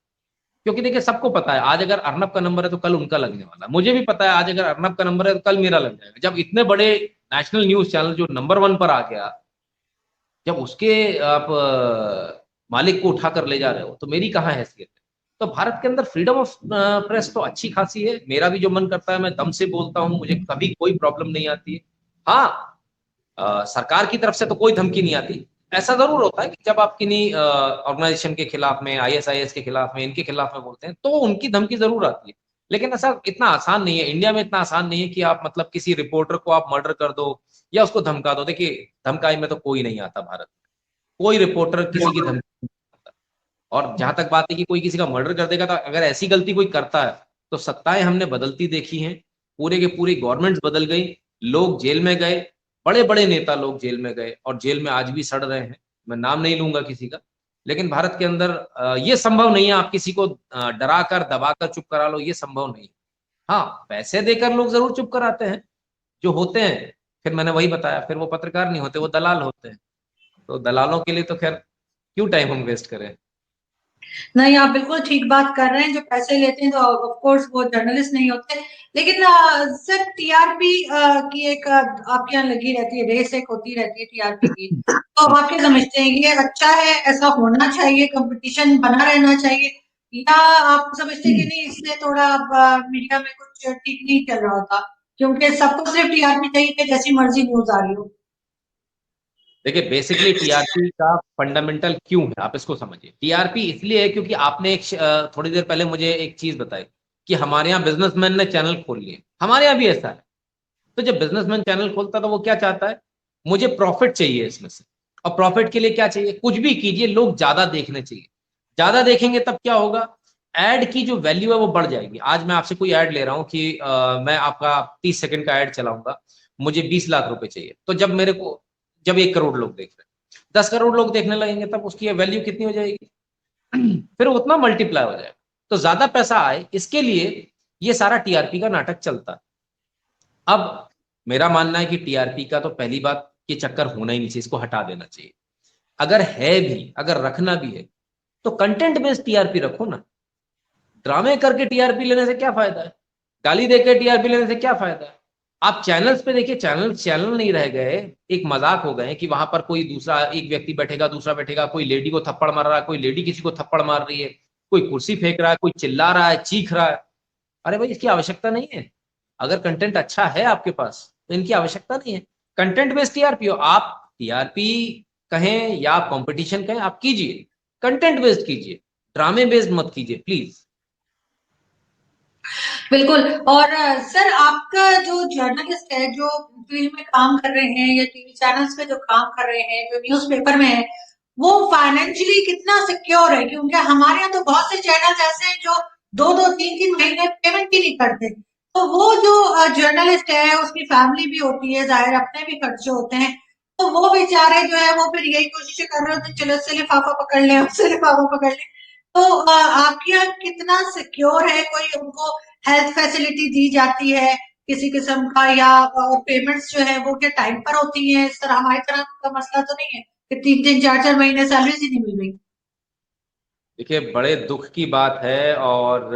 क्योंकि देखिए सबको पता है आज अगर अर्नब का नंबर है तो कल उनका लगने वाला है, मुझे भी पता है आज अगर अर्नब का नंबर है तो कल मेरा लग जाएगा। जब इतने बड़े नेशनल न्यूज चैनल जो नंबर 1 पर आ गया, जब उसके आप मालिक को उठा कर ले जा रहे हो तो मेरी कहाँ हैसियत है। तो भारत के अंदर फ्रीडम ऑफ प्रेस तो अच्छी खासी है, मेरा भी जो मन करता है मैं दम से बोलता हूँ, मुझे कभी कोई प्रॉब्लम नहीं आती है। हाँ, सरकार की तरफ से तो कोई धमकी नहीं आती। ऐसा जरूर होता है कि जब आप किन्हीं ऑर्गेनाइजेशन के खिलाफ में, आईएसआईएस के खिलाफ में, इनके खिलाफ में बोलते हैं तो उनकी धमकी जरूर आती है, लेकिन ऐसा इतना आसान नहीं है, इंडिया में इतना आसान नहीं है कि आप मतलब किसी रिपोर्टर को आप मर्डर कर दो या उसको धमका दो। देखिए धमकाई में तो कोई नहीं आता भारत में, कोई रिपोर्टर किसी की धमकी नहीं आता। और जहां तक बात है कि कोई किसी का मर्डर कर देगा, तो अगर ऐसी गलती कोई करता है तो सत्ताएं हमने बदलती देखी हैं, पूरे के पूरी गवर्नमेंट्स बदल गई, लोग जेल में गए, बड़े बड़े नेता लोग जेल में गए और जेल में आज भी सड़ रहे हैं। मैं नाम नहीं लूंगा किसी का, लेकिन भारत के अंदर ये संभव नहीं है आप किसी को डरा कर दबा कर चुप करा लो, ये संभव नहीं है। हाँ, पैसे देकर लोग जरूर चुप कराते हैं जो होते हैं, फिर मैंने वही बताया, फिर वो पत्रकार नहीं होते, वो दलाल होते हैं। तो दलालों के लिए तो खैर क्यों टाइम हम वेस्ट करें। नहीं, आप बिल्कुल ठीक बात कर रहे हैं। जो पैसे लेते हैं तो ऑफ कोर्स वो जर्नलिस्ट नहीं होते। लेकिन सर, टीआरपी की एक आपके यहाँ लगी रहती है, रेस एक होती रहती है टीआरपी की। तो आप क्या समझते हैं, ये अच्छा है, ऐसा होना चाहिए, कंपटीशन बना रहना चाहिए, या आप समझते हैं कि नहीं, इससे थोड़ा मीडिया में कुछ ठीक नहीं चल रहा होता, क्योंकि सबको सिर्फ टीआरपी चाहिए कि जैसी मर्जी न्यूज आ रही हो। देखिए बेसिकली टीआरपी का फंडामेंटल क्यों है आप इसको समझिए। टीआरपी इसलिए है क्योंकि आपने एक थोड़ी देर पहले मुझे एक चीज बताई कि हमारे यहाँ बिजनेसमैन ने चैनल खोल लिए, हमारे यहाँ भी ऐसा है। तो जब बिजनेसमैन चैनल खोलता है तो वो क्या चाहता है, मुझे प्रॉफिट चाहिए इसमें से। और प्रॉफिट के लिए क्या चाहिए, कुछ भी कीजिए लोग ज्यादा देखने चाहिए, ज्यादा देखेंगे तब क्या होगा, एड की जो वैल्यू है वो बढ़ जाएगी। आज मैं आपसे कोई ऐड ले रहा हूं कि मैं आपका 30 सेकंड का ऐड चलाऊंगा, मुझे 20 लाख रुपए चाहिए, तो जब मेरे को, जब 1 करोड़ लोग देख रहे हैं, 10 करोड़ लोग देखने लगेंगे, तब उसकी वैल्यू कितनी हो जाएगी, फिर उतना मल्टीप्लाई हो जाएगा। तो ज्यादा पैसा आए इसके लिए ये सारा टीआरपी का नाटक चलता है। अब मेरा मानना है कि टीआरपी का तो पहली बात ये चक्कर होना ही नहीं चाहिए, इसको हटा देना चाहिए। अगर है भी, अगर रखना भी है तो कंटेंट बेस्ड टीआरपी रखो ना। ड्रामे करके टीआरपी लेने से क्या फायदा है, गाली देकर टीआरपी लेने से क्या फायदा है। आप चैनल्स पे देखिए, चैनल चैनल नहीं रह गए, एक मजाक हो गए कि वहां पर कोई दूसरा एक व्यक्ति बैठेगा, दूसरा बैठेगा, कोई लेडी को थप्पड़ मार रहा है, कोई लेडी किसी को थप्पड़ मार रही है, कोई कुर्सी फेंक रहा है, कोई चिल्ला रहा है, चीख रहा है। अरे भाई इसकी आवश्यकता नहीं है। अगर कंटेंट अच्छा है आपके पास तो इनकी आवश्यकता नहीं है। कंटेंट बेस्ड टीआरपी हो, आप टीआरपी कहें या आप कंपटीशन कहें, आप कीजिए, कंटेंट बेस्ड कीजिए, ड्रामे बेस्ड मत कीजिए प्लीज। बिल्कुल। और सर, आपका जो जर्नलिस्ट है, जो फील्ड में काम कर रहे हैं या टीवी चैनल्स पे जो काम कर रहे हैं, जो न्यूज़पेपर में है, वो फाइनेंशियली कितना सिक्योर है? क्योंकि हमारे यहाँ तो बहुत से चैनल्स ऐसे हैं जो 2-2, 3-3 महीने पेमेंट ही नहीं करते। तो वो जो जर्नलिस्ट है, उसकी फैमिली भी होती है, जाहिर अपने भी खर्चे होते हैं। तो वो बेचारे जो है वो फिर यही कोशिश कर रहे होते हैं, चलो इससे लिफाफा पकड़ लें, उससे लिफाफा पकड़ लें। तो आपके यहाँ कितना सिक्योर है? कोई उनको हेल्थ फैसिलिटी दी जाती है किसी किस्म का, या और पेमेंट्स जो है वो क्या टाइम पर होती है? इस तरह हमारी तरह का मसला तो नहीं है कि 3-3, 4-4 महीने सैलरी ही नहीं मिल रही। देखिए बड़े दुख की बात है, और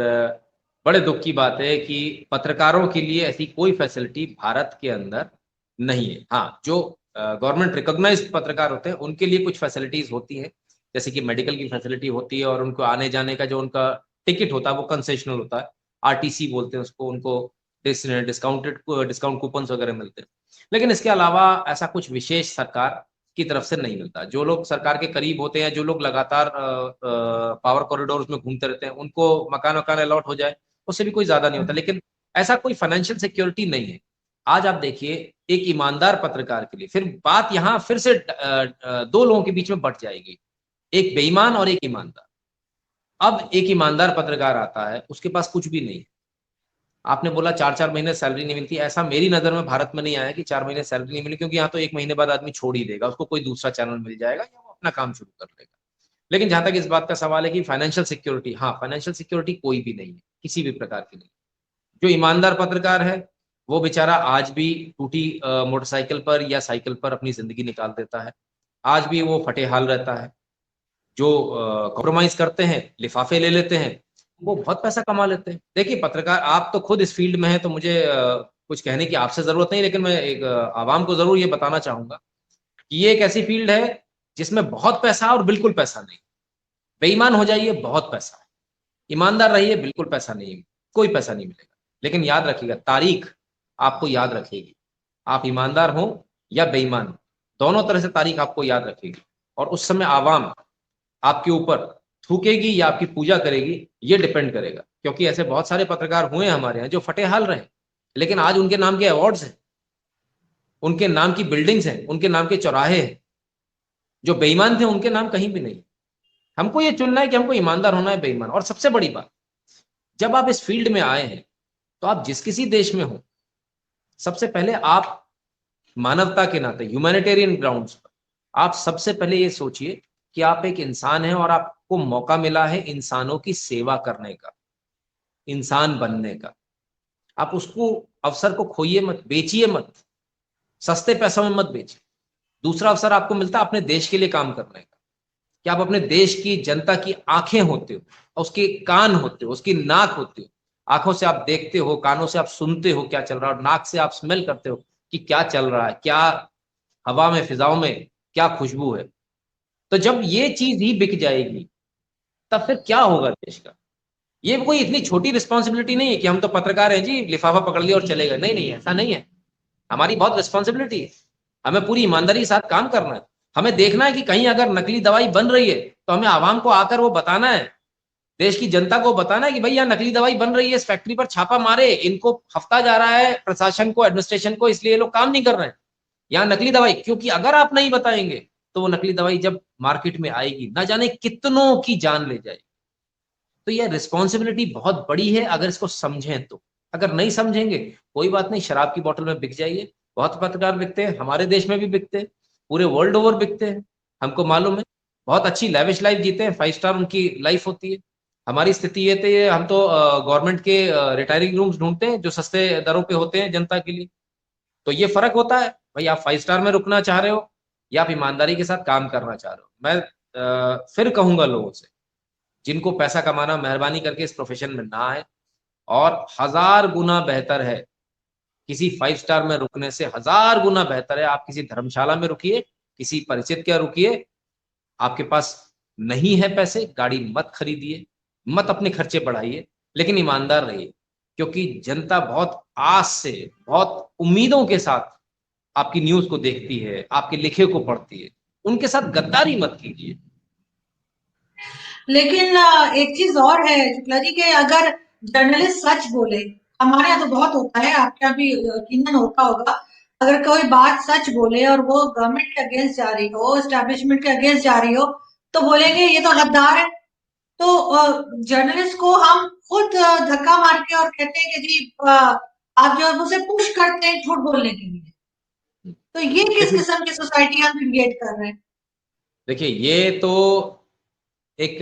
बड़े दुख की बात है कि पत्रकारों के लिए ऐसी कोई फैसिलिटी भारत के अंदर नहीं है। हाँ, जो गवर्नमेंट रिकॉग्नाइज्ड पत्रकार होते हैं उनके लिए कुछ फैसिलिटीज होती हैं, जैसे कि मेडिकल की फैसिलिटी होती है, और उनको आने जाने का जो उनका टिकट होता है वो कंसेशनल होता है, आरटीसी बोलते हैं उसको, उनको डिस्काउंट कूपन वगैरह मिलते हैं। लेकिन इसके अलावा ऐसा कुछ विशेष सरकार की तरफ से नहीं मिलता। जो लोग सरकार के करीब होते हैं, जो लोग लगातार पावर कॉरिडोर में घूमते रहते हैं, उनको मकान अलॉट हो जाए, उससे भी कोई ज्यादा नहीं होता। लेकिन ऐसा कोई फाइनेंशियल सिक्योरिटी नहीं है। आज आप देखिए, एक ईमानदार पत्रकार के लिए, फिर बात यहाँ फिर से दो लोगों के बीच में बट जाएगी, एक बेईमान और एक ईमानदार। अब एक ईमानदार पत्रकार आता है, उसके पास कुछ भी नहीं है। आपने बोला 4-4 महीने सैलरी नहीं मिलती, ऐसा मेरी नजर में भारत में नहीं आया कि 4 महीने सैलरी नहीं मिली, क्योंकि यहाँ तो 1 महीने बाद आदमी छोड़ ही देगा, उसको कोई दूसरा चैनल मिल जाएगा या वो अपना काम शुरू कर लेगा। लेकिन जहां तक इस बात का सवाल है कि फाइनेंशियल सिक्योरिटी, हाँ, फाइनेंशियल सिक्योरिटी कोई भी नहीं है, किसी भी प्रकार की नहीं। जो ईमानदार पत्रकार है वो बेचारा आज भी टूटी मोटरसाइकिल पर या साइकिल पर अपनी जिंदगी निकाल देता है, आज भी वो फटे हाल रहता है। जो कॉम्प्रोमाइज करते हैं, लिफाफे ले लेते हैं, वो बहुत पैसा कमा लेते हैं। देखिए पत्रकार, आप तो खुद इस फील्ड में है, तो मुझे कुछ कहने की आपसे जरूरत नहीं, लेकिन मैं एक आवाम को जरूर ये बताना चाहूंगा कि ये एक ऐसी फील्ड है जिसमें बहुत पैसा और बिल्कुल पैसा नहीं। बेईमान हो जाइए, बहुत पैसा है। ईमानदार रहिए, बिल्कुल पैसा नहीं, कोई पैसा नहीं मिलेगा। लेकिन याद रखिएगा, तारीख आपको याद रखेगी। आप ईमानदार हो या बेईमान, दोनों तरह से तारीख आपको याद रखेगी। और उस समय आवाम आपके ऊपर थूकेगी या आपकी पूजा करेगी, ये डिपेंड करेगा। क्योंकि ऐसे बहुत सारे पत्रकार हुए हमारे यहाँ जो फटे हाल रहे, लेकिन आज उनके नाम के अवार्ड्स हैं, उनके नाम की बिल्डिंग्स हैं, उनके नाम के चौराहे हैं। जो बेईमान थे उनके नाम कहीं भी नहीं। हमको ये चुनना है कि हमको ईमानदार होना है, बेईमान। और सबसे बड़ी बात, जब आप इस फील्ड में आए हैं, तो आप जिस किसी देश में हो, सबसे पहले आप मानवता के नाते, ह्यूमैनिटेरियन ग्राउंड्स पर, आप सबसे पहले ये सोचिए कि आप एक इंसान हैं और आपको मौका मिला है इंसानों की सेवा करने का, इंसान बनने का। आप उसको, अवसर को खोइए मत, बेचिए मत, सस्ते पैसों में मत बेचिए। दूसरा अवसर आपको मिलता है अपने देश के लिए काम करने का, कि आप अपने देश की जनता की आंखें होते हो, उसके कान होते हो, उसकी नाक होते हो। आंखों से आप देखते हो, कानों से आप सुनते हो क्या चल रहा है, और नाक से आप स्मेल करते हो कि क्या चल रहा है, क्या हवा में, फिजाओं में क्या खुशबू है। तो जब ये चीज ही बिक जाएगी, तब फिर क्या होगा देश का। ये कोई इतनी छोटी रिस्पॉन्सिबिलिटी नहीं है कि हम तो पत्रकार हैं जी, लिफाफा पकड़ लिया और चले गए। नहीं नहीं, ऐसा नहीं है। हमारी बहुत रिस्पॉन्सिबिलिटी है, हमें पूरी ईमानदारी के साथ काम करना है। हमें देखना है कि कहीं अगर नकली दवाई बन रही है, तो हमें आवाम को आकर वो बताना है, देश की जनता को बताना है कि भाई यहाँ नकली दवाई बन रही है, इस फैक्ट्री पर छापा मारे, इनको हफ्ता जा रहा है प्रशासन को, एडमिनिस्ट्रेशन को, इसलिए लोग काम नहीं कर रहे हैं, यहाँ नकली दवाई। क्योंकि अगर आप नहीं बताएंगे, तो वो नकली दवाई जब मार्केट में आएगी, ना जाने कितनों की जान ले जाएगी। तो यह रिस्पॉन्सिबिलिटी बहुत बड़ी है, अगर इसको समझें तो। अगर नहीं समझेंगे, कोई बात नहीं, शराब की बोतल में बिक जाइए। बहुत पत्रकार बिकते हैं, हमारे देश में भी बिकते हैं, पूरे वर्ल्ड ओवर बिकते हैं, हमको मालूम है। बहुत अच्छी लैविश लाइफ जीते हैं, 5 स्टार उनकी लाइफ होती है। हमारी स्थिति ये थी, हम तो गवर्नमेंट के रिटायरिंग रूम्स ढूंढते हैं जो सस्ते दरों पे होते हैं जनता के लिए। तो ये फर्क होता है भाई, आप 5 स्टार में रुकना चाह रहे हो या आप ईमानदारी के साथ काम करना चाह रहे हो। मैं फिर कहूंगा लोगों से, जिनको पैसा कमाना, मेहरबानी करके इस प्रोफेशन में ना आए। और 1000 गुना बेहतर है किसी 5 स्टार में रुकने से, 1000 गुना बेहतर है आप किसी धर्मशाला में रुकिए, किसी परिचित के रुकिए। आपके पास नहीं है पैसे, गाड़ी मत खरीदिए, मत अपने खर्चे बढ़ाइए, लेकिन ईमानदार रहिए। क्योंकि जनता बहुत आस से, बहुत उम्मीदों के साथ आपकी न्यूज को देखती है, आपके लिखे को पढ़ती है। उनके साथ गद्दारी मत कीजिए। लेकिन एक चीज और है शुक्ला जी, के अगर जर्नलिस्ट सच बोले, हमारे यहाँ तो बहुत होता है, आपके यहाँ भी यकीनन होता होगा, अगर कोई बात सच बोले और वो गवर्नमेंट के अगेंस्ट जा रही हो, एस्टेब्लिशमेंट के अगेंस्ट जा रही हो, तो बोलेंगे ये तो गद्दार है। तो जर्नलिस्ट को हम खुद धक्का मार के और कहते हैं कि जी आप जो है उसे पुश करते हैं झूठ बोलने के लिए। तो ये किस किस्म की सोसाइटी हम क्रिएट कर रहे हैं? देखिए, ये तो एक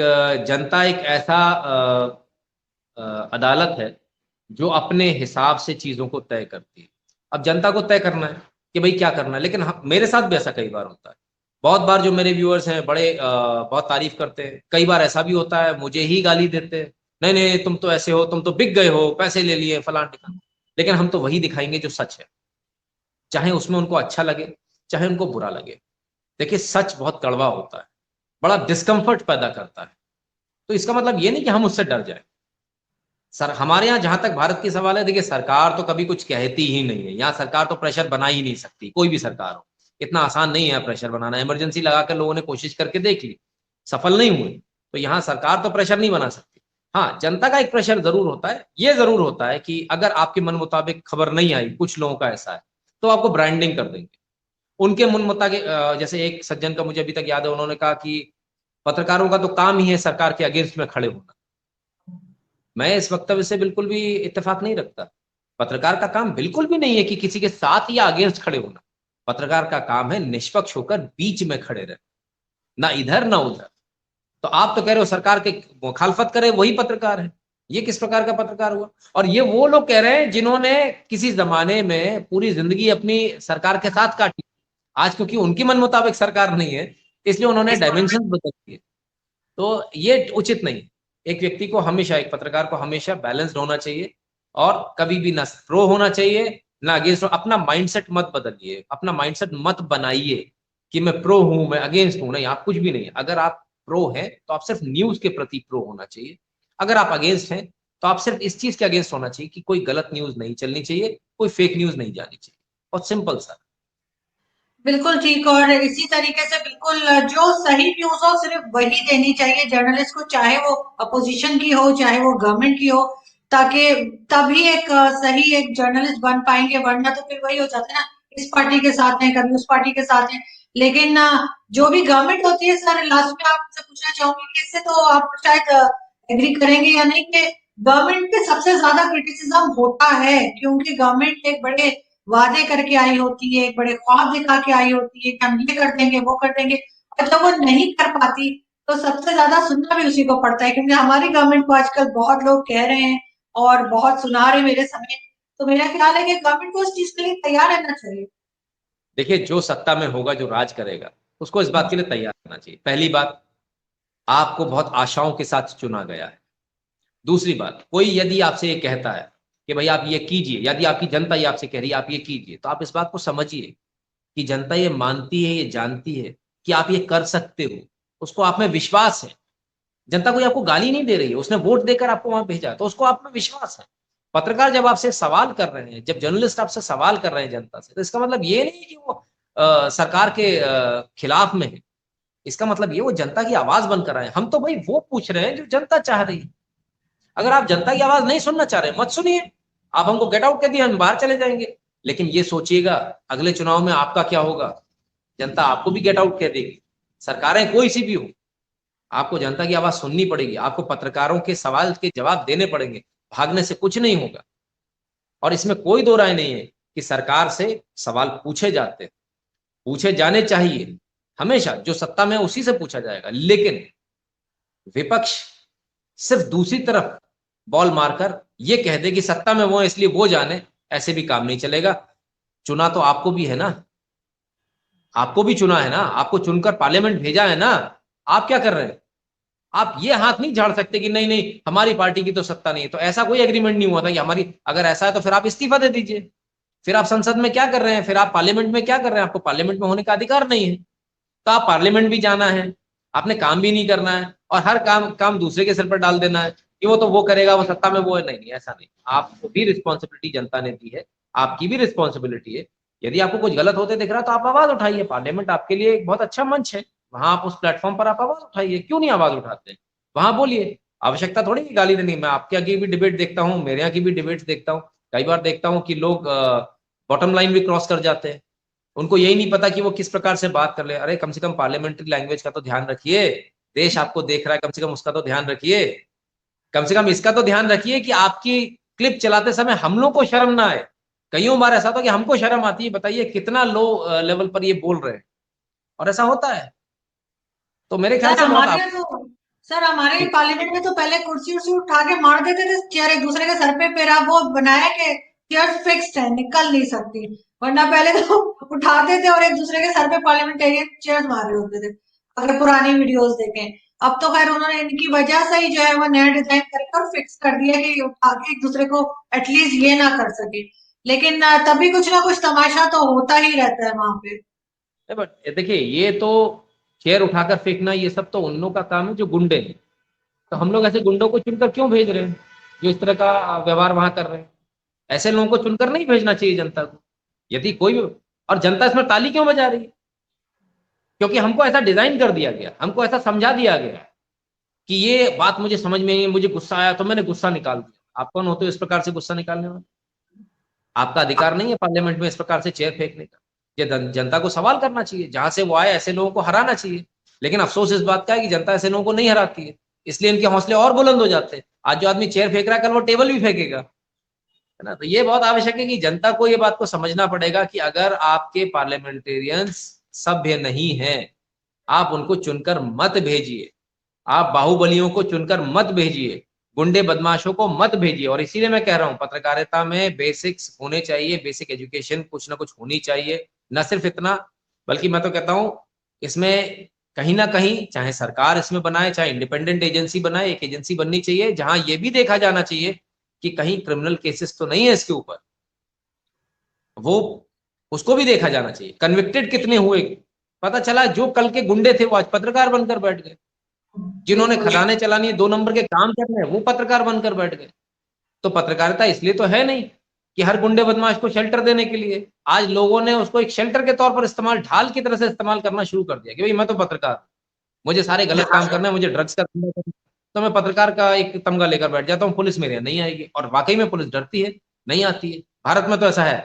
जनता एक ऐसा अदालत है जो अपने हिसाब से चीजों को तय करती है। अब जनता को तय करना है कि भाई क्या करना है। लेकिन मेरे साथ भी ऐसा कई बार होता है। बहुत बार जो मेरे व्यूअर्स हैं बड़े बहुत तारीफ करते हैं, कई बार ऐसा भी होता है मुझे ही गाली देते हैं, नहीं नहीं तुम तो ऐसे हो, तुम तो बिक गए हो, पैसे ले लिए फलान ठिकाना। लेकिन हम तो वही दिखाएंगे जो सच है, चाहे उसमें उनको अच्छा लगे, चाहे उनको बुरा लगे। देखिए, सच बहुत कड़वा होता है, बड़ा डिस्कम्फर्ट पैदा करता है। तो इसका मतलब ये नहीं कि हम उससे डर जाए। सर, हमारे यहाँ जहां तक भारत की सवाल है, देखिए सरकार तो कभी कुछ कहती ही नहीं है। यहाँ सरकार तो प्रेशर बना ही नहीं सकती, कोई भी सरकार हो। इतना आसान नहीं है प्रेशर बनाना। इमरजेंसी लगाकर लोगों ने कोशिश करके देख ली, सफल नहीं हुए, तो यहाँ सरकार तो प्रेशर नहीं बना सकती। हाँ, जनता का एक प्रेशर जरूर होता है, ये जरूर होता है कि अगर आपके मन मुताबिक खबर नहीं आई, कुछ लोगों का ऐसा है, तो आपको ब्रांडिंग कर देंगे उनके मन मुताबिक। जैसे एक सज्जन का मुझे अभी तक याद है, उन्होंने कहा कि पत्रकारों का तो काम ही है सरकार के अगेंस्ट में खड़े होना। मैं इस वक्तव्य से बिल्कुल भी इत्तेफाक नहीं रखता। पत्रकार का काम बिल्कुल भी नहीं है कि किसी के साथ या अगेंस्ट खड़े होना। पत्रकार का काम है निष्पक्ष होकर बीच में खड़े रहना, ना इधर ना उधर। तो आप तो कह रहे हो सरकार के मुखालफत करे वही पत्रकार है, ये किस प्रकार का पत्रकार हुआ? और ये वो लोग कह रहे हैं जिन्होंने किसी जमाने में पूरी जिंदगी अपनी सरकार के साथ काटी, आज क्योंकि उनकी मन मुताबिक सरकार नहीं है, इसलिए उन्होंने डायमेंशन बदल दिए। तो ये उचित नहीं। एक व्यक्ति को हमेशा, एक पत्रकार को हमेशा बैलेंस्ड होना चाहिए और कभी भी ना प्रो होना चाहिए ना अगेंस्ट। अपना माइंडसेट मत बदलिए, अपना माइंडसेट मत बनाइए कि मैं प्रो हूं, मैं अगेंस्ट हूं। नहीं, आप कुछ भी नहीं है। अगर आप प्रो हैं तो आप सिर्फ न्यूज के प्रति प्रो होना चाहिए। अगर आप अगेंस्ट हैं तो आप सिर्फ इस चीज के अगेंस्ट होना चाहिए कि कोई गलत न्यूज नहीं चलनी चाहिए, कोई फेक न्यूज नहीं जानी चाहिए। बहुत सिंपल सा। बिल्कुल ठीक। और इसी तरीके से बिल्कुल जो सही न्यूज़ हो सिर्फ वही देनी चाहिए जर्नलिस्ट को, चाहे वो अपोजिशन की हो चाहे वो गवर्नमेंट की हो, ताकि तभी एक सही एक जर्नलिस्ट बन पाएंगे। वरना तो फिर वही हो जाता है ना, इस पार्टी के साथ हैं कभी उस पार्टी के साथ हैं। लेकिन जो भी गवर्नमेंट होती है सर, लास्ट में आपसे पूछना चाहूंगी कि इससे तो आप शायद एग्री करेंगे या नहीं कि गवर्नमेंट पे सबसे ज्यादा क्रिटिसिज्म होता है, क्योंकि गवर्नमेंट एक बड़े वादे करके आई होती है, एक बड़े ख्वाब दिखा के आई होती है कि हम ये कर देंगे वो कर देंगे, और जब वो नहीं कर पाती तो सबसे ज्यादा सुनना भी उसी को पड़ता है। क्योंकि हमारी गवर्नमेंट को आजकल बहुत लोग कह रहे हैं और बहुत सुना रहे हैं मेरे समेत। तो मेरा ख्याल है कि गवर्नमेंट को उस चीज के लिए तैयार रहना चाहिए। देखिए, जो सत्ता में होगा, जो राज करेगा, उसको इस बात के लिए तैयार रहना चाहिए। पहली बात, आपको बहुत आशाओं के साथ चुना गया है। दूसरी बात, कोई यदि आपसे ये कहता है कि भाई आप ये कीजिए, यदि आपकी जनता ये आपसे कह रही है आप ये कीजिए, तो आप इस बात को समझिए कि जनता ये मानती है, ये जानती है कि आप ये कर सकते हो। उसको आप में विश्वास है। जनता कोई आपको गाली नहीं दे रही है, उसने वोट देकर आपको वहां भेजा, तो उसको आप में विश्वास है। पत्रकार जब आपसे सवाल कर रहे हैं, जब जर्नलिस्ट आपसे सवाल कर रहे हैं जनता से, तो इसका मतलब ये नहीं कि वो सरकार के खिलाफ में है। इसका मतलब ये वो जनता की आवाज बनकर आए हैं। हम तो भाई वो पूछ रहे हैं जो जनता चाह रही है। अगर आप जनता की आवाज नहीं सुनना चाह रहे, मत सुनिए। आप हमको गेट आउट कर दिए, हम बाहर चले जाएंगे। लेकिन ये सोचिएगा, अगले चुनाव में आपका क्या होगा? जनता आपको भी गेट आउट कर देगी। सरकारें कोई सी भी हो, आपको जनता की आवाज सुननी पड़ेगी। आपको पत्रकारों के सवाल के जवाब देने पड़ेंगे। भागने से कुछ नहीं होगा। और इसमें कोई दो राय नहीं है कि सरकार से सवाल पूछे जाते हैं, पूछे जाने चाहिए। हमेशा जो सत्ता में उसी से पूछा जाएगा। लेकिन विपक्ष सिर्फ दूसरी तरफ बॉल मारकर ये कह दे कि सत्ता में वो है इसलिए वो जाने, ऐसे भी काम नहीं चलेगा। चुना तो आपको भी है ना, आपको भी चुना है ना, आपको चुनकर पार्लियामेंट भेजा है ना। आप क्या कर रहे हैं? आप ये हाथ नहीं झाड़ सकते कि नहीं नहीं हमारी पार्टी की तो सत्ता नहीं है। तो ऐसा कोई एग्रीमेंट नहीं हुआ था कि हमारी, अगर ऐसा है तो फिर आप इस्तीफा दे दीजिए। फिर आप संसद में क्या कर रहे हैं? फिर आप पार्लियामेंट में क्या कर रहे हैं? आपको पार्लियामेंट में होने का अधिकार नहीं है। तो आप पार्लियामेंट भी जाना है, आपने काम भी नहीं करना है, और हर काम काम दूसरे के सिर पर डाल देना है कि वो तो वो करेगा, वो सत्ता में वो है। नहीं नहीं, ऐसा नहीं। आपको भी रिस्पॉन्सिबिलिटी जनता ने दी है, आपकी भी रिस्पॉन्सिबिलिटी है। यदि आपको कुछ गलत होते दिख रहा तो आप आवाज उठाइए। पार्लियामेंट आपके लिए एक बहुत अच्छा मंच है। वहां आप उस प्लेटफॉर्म पर आप आवाज उठाइए। क्यों नहीं आवाज उठाते? वहां बोलिए। आवश्यकता थोड़ी है गाली देने की। मैं आपके आगे भी डिबेट देखता हूँ, मेरे यहाँ की भी डिबेट देखता हूँ। कई बार देखता हूँ कि लोग बॉटम लाइन भी क्रॉस कर जाते हैं। उनको यही नहीं पता कि वो किस प्रकार से बात कर ले। अरे कम से कम पार्लियामेंट्री लैंग्वेज का तो ध्यान रखिए। देश आपको देख रहा है, कम से कम उसका तो ध्यान रखिए। कम से कम इसका तो ध्यान रखिए कि आपकी क्लिप चलाते समय हम लोग को शर्म ना आए। कईयों बार ऐसा होता है कि हमको शर्म आती है। बताइए कितना लो लेवल पर ये बोल रहे हैं, और ऐसा होता है। तो मेरे ख्याल सर से बहुत हमारे यहाँ तो सर हमारे पार्लियामेंट में तो पहले कुर्सी उर्सी उठा के मार देते थे चेयर एक दूसरे के सर पे। फिर अब वो बनाया कि चेयर फिक्स्ड है, निकल नहीं सकती। वरना पहले तो उठाते थे और एक दूसरे के सर पे पार्लियामेंटेरियन चेयर मार रहे होते थे, अगर पुरानी वीडियोस देखें। अब तो खैर उन्होंने इनकी वजह से ही जो है वो नया डिजाइन करके और फिक्स कर दिया कि उठा के एक दूसरे को एटलीस्ट ये ना कर सके। लेकिन तभी कुछ ना कुछ तमाशा तो होता ही रहता है वहां पे। बट देखिए, ये तो चेयर उठाकर फेंकना, ये सब तो उन लोगों का काम है जो गुंडे हैं। तो हम लोग ऐसे गुंडों को चुनकर क्यों भेज रहे हैं जो इस तरह का व्यवहार वहां कर रहे हैं? ऐसे लोगों को चुनकर नहीं भेजना चाहिए जनता को। यदि कोई और जनता इसमें ताली क्यों बजा रही है? क्योंकि हमको ऐसा डिजाइन कर दिया गया, हमको ऐसा समझा दिया गया कि ये बात मुझे समझ में नहीं, मुझे गुस्सा आया तो मैंने गुस्सा निकाल दिया। आप कौन होते हो इस प्रकार से गुस्सा निकालने वाले? आपका अधिकार नहीं है पार्लियामेंट में इस प्रकार से चेयर फेंकने का। ये जनता को सवाल करना चाहिए, जहां से वो आए ऐसे लोगों को हराना चाहिए। लेकिन अफसोस इस बात का है कि जनता ऐसे लोगों को नहीं हराती है, इसलिए इनके हौसले और बुलंद हो जाते हैं। आज जो आदमी चेयर फेंक रहा है, कल वो टेबल भी फेंकेगा, है ना। तो ये बहुत आवश्यक है कि जनता को ये बात को समझना पड़ेगा कि अगर आपके पार्लियामेंटेरियंस सभ्य नहीं है, आप उनको चुनकर मत भेजिए, आप बाहुबलियों को चुनकर मत भेजिए, गुंडे बदमाशों को मत भेजिए। और इसीलिए मैं कह रहा हूं पत्रकारिता में बेसिक्स होने चाहिए, बेसिक एजुकेशन कुछ ना कुछ होनी चाहिए। न सिर्फ इतना, बल्कि मैं तो कहता हूं इसमें कहीं ना कहीं, चाहे सरकार इसमें बनाए, चाहे इंडिपेंडेंट एजेंसी बनाए, एक एजेंसी बननी चाहिए जहां ये भी देखा जाना चाहिए कि कहीं क्रिमिनल केसेस तो नहीं है इसके ऊपर, वो उसको भी देखा जाना चाहिए। कन्विक्टेड कितने हुए पता चला, जो कल के गुंडे थे वो आज पत्रकार बनकर बैठ गए, जिन्होंने बिल्कुल। खदानें चलानी है, 2 नंबर के काम करने हैं, वो पत्रकार बनकर बैठ गए। तो पत्रकारिता इसलिए तो है नहीं कि हर गुंडे बदमाश को शेल्टर देने के लिए। आज लोगों ने उसको एक शेल्टर के तौर पर इस्तेमाल, ढाल की तरह से इस्तेमाल करना शुरू कर दिया कि भाई मैं तो पत्रकार, मुझे सारे गलत काम करना है, मुझे ड्रग्स का धंधा करना है, तो मैं पत्रकार का एक तमगा लेकर बैठ जाता हूँ, पुलिस मेरे यहाँ नहीं आएगी। और वाकई में पुलिस डरती है, नहीं आती है। भारत में तो ऐसा है,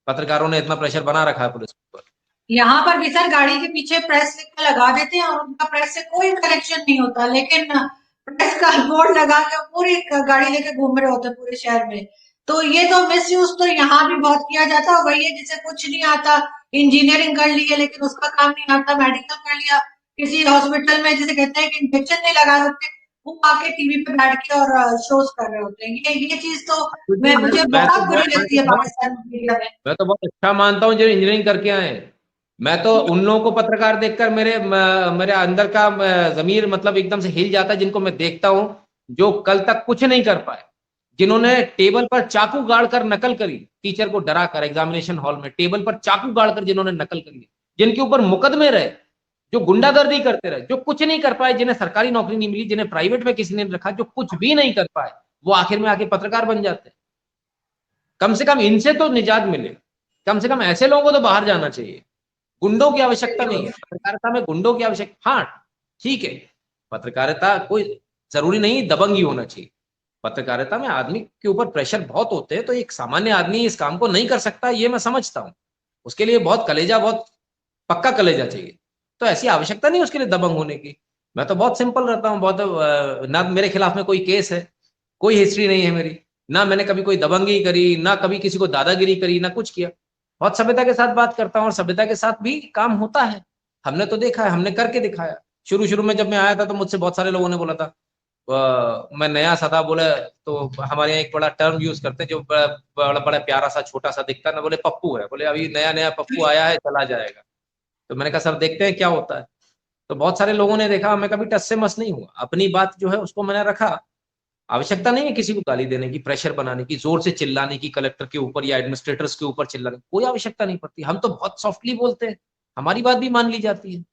पत्रकारों ने इतना प्रेशर बना रखा है पुलिस के ऊपर। यहाँ पर भी सर गाड़ी के पीछे प्रेस लिख के लगा देते हैं और उनका प्रेस से कोई कनेक्शन नहीं होता, लेकिन प्रेस का बोर्ड लगा के पूरी गाड़ी लेके घूम रहे होते हैं पूरे शहर में। तो ये तो मिस यूज तो यहाँ भी बहुत किया जाता है। वही है जिसे कुछ नहीं आता, इंजीनियरिंग कर ली है लेकिन उसका काम नहीं आता, मेडिकल कर लिया, किसी हॉस्पिटल में जिसे कहते हैं कि इंजेक्शन नहीं लगा सकते, वो आके टीवी पे बैठ के और शोज कर रहे होते हैं। ये चीज तो मुझे मुझे मैं तो बहुत बुरी बहुत लगती है पाकिस्तान मीडिया में। मैं तो बहुत अच्छा मानता हूँ जो इंजीनियरिंग करके आए हैं। मैं तो उन लोगों को पत्रकार देखकर मेरे अंदर का जमीर मतलब एकदम से हिल जाता है, जिनको मैं देखता हूँ जो कल तक कुछ नहीं कर पाए, जिन्होंने टेबल पर चाकू गाड़ कर नकल करी, टीचर को डरा कर एग्जामिनेशन हॉल में टेबल पर चाकू गाड़ कर जिन्होंने नकल करी, जिनके ऊपर मुकदमे रहे, जो गुंडागर्दी करते रहे, जो कुछ नहीं कर पाए, जिन्हें सरकारी नौकरी नहीं मिली, जिन्हें प्राइवेट में किसी ने रखा, जो कुछ भी नहीं कर पाए, वो आखिर में आके पत्रकार बन जाते हैं। कम से कम इनसे तो निजात मिले, कम से कम ऐसे लोगों को तो बाहर जाना चाहिए। गुंडों की आवश्यकता नहीं है पत्रकारिता में, गुंडों की आवश्यकता, हाँ ठीक है, पत्रकारिता कोई जरूरी नहीं दबंग ही होना चाहिए। पत्रकारिता में आदमी के ऊपर प्रेशर बहुत होते हैं, तो एक सामान्य आदमी इस काम को नहीं कर सकता, ये मैं समझता हूँ। उसके लिए बहुत कलेजा, बहुत पक्का कलेजा चाहिए। तो ऐसी आवश्यकता नहीं उसके लिए दबंग होने की। मैं तो बहुत सिंपल रहता हूँ, बहुत ना मेरे खिलाफ में कोई केस है, कोई हिस्ट्री नहीं है मेरी, ना मैंने कभी कोई दबंगी करी, ना कभी किसी को दादागिरी करी, ना कुछ किया। बहुत सभ्यता के साथ बात करता हूँ, और सभ्यता के साथ भी काम होता है। हमने तो देखा है, हमने करके दिखाया। शुरू शुरू में जब मैं आया था तो मुझसे बहुत सारे लोगों ने बोला था, मैं नया सा था, बोले तो हमारे यहाँ एक बड़ा टर्म यूज करते हैं जो बड़ा बड़ा, बड़ा प्यारा सा छोटा सा दिखता है ना, बोले पप्पू है, बोले अभी नया नया पप्पू आया है, चला जाएगा। तो मैंने कहा सर देखते हैं क्या होता है। तो बहुत सारे लोगों ने देखा, मैं कभी टस से मस नहीं हुआ, अपनी बात जो है उसको मैंने रखा। आवश्यकता नहीं है किसी को गाली देने की, प्रेशर बनाने की, जोर से चिल्लाने की, कलेक्टर के ऊपर या एडमिनिस्ट्रेटर्स के ऊपर चिल्लाने की कोई आवश्यकता नहीं पड़ती। हम तो बहुत सॉफ्टली बोलते हैं, हमारी बात भी मान ली जाती है।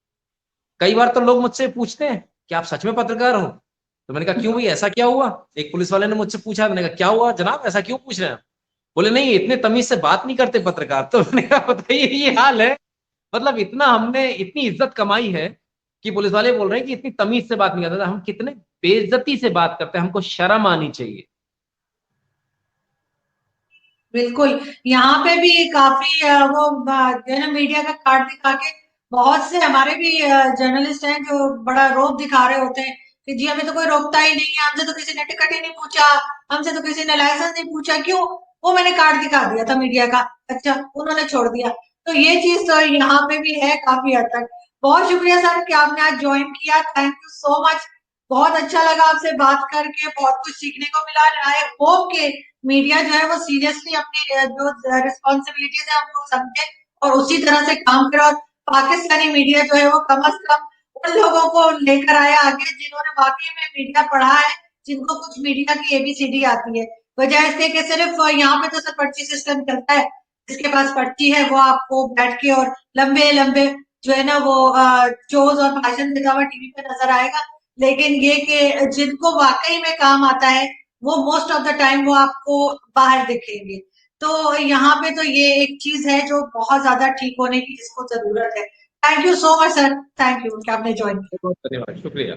कई बार तो लोग मुझसे पूछते हैं कि आप सच में पत्रकार हो? तो मैंने कहा क्यों भाई, ऐसा क्या हुआ? एक पुलिस वाले ने मुझसे पूछा, मैंने कहा क्या हुआ जनाब, ऐसा क्यों पूछ रहे हैं? बोले नहीं, इतने तमीज से बात नहीं करते पत्रकार। तो मैंने कहा बताइए, ये हाल है, मतलब इतना हमने इतनी इज्जत कमाई है कि पुलिस वाले बोल रहे हैं कि इतनी तमीज से बात नहीं करते। हम कितने बेइज्जती से बात करते हैं, हमको शर्म आनी चाहिए। बिल्कुल, यहाँ पे भी काफ़ी वो जो है ना मीडिया का कार्ड दिखा के बहुत से हमारे भी जर्नलिस्ट हैं जो बड़ा रौब दिखा रहे होते हैं कि जी हमें तो कोई रोकता ही नहीं है, हमसे तो किसी ने टिकट ही नहीं पूछा, हमसे तो किसी ने लाइसेंस नहीं पूछा, क्यों? वो मैंने कार्ड दिखा दिया था मीडिया का, अच्छा उन्होंने छोड़ दिया। तो ये चीज़ तो यहाँ पे भी है काफ़ी हद तक। बहुत शुक्रिया सर कि आपने आज ज्वाइन किया, थैंक यू सो मच। बहुत अच्छा लगा आपसे बात करके, बहुत कुछ सीखने को मिला। आई होप कि मीडिया जो है वो सीरियसली अपनी जो रिस्पॉन्सिबिलिटीज है उनको समझे और उसी तरह से काम करे, और पाकिस्तानी मीडिया जो है वो कम से कम उन लोगों को लेकर आए आगे जिन्होंने वाकई में मीडिया पढ़ा है, जिनको कुछ मीडिया की एबीसीडी आती है, वजह इसके कि सिर्फ यहाँ पे तो सर पर्ची सिस्टम चलता है। जिसके पास पर्ची है वो आपको बैठ के और लंबे लंबे जो है ना वो शोज और भाषण देता हुआ टीवी पे नजर आएगा। लेकिन ये कि जिनको वाकई में काम आता है वो मोस्ट ऑफ द टाइम वो आपको बाहर दिखेंगे। तो यहाँ पे तो ये एक चीज है जो बहुत ज्यादा ठीक होने की इसको जरूरत है। Thank you so much sir, thank you कि आपने ज्वाइन किया। बहुत धन्यवाद, शुक्रिया।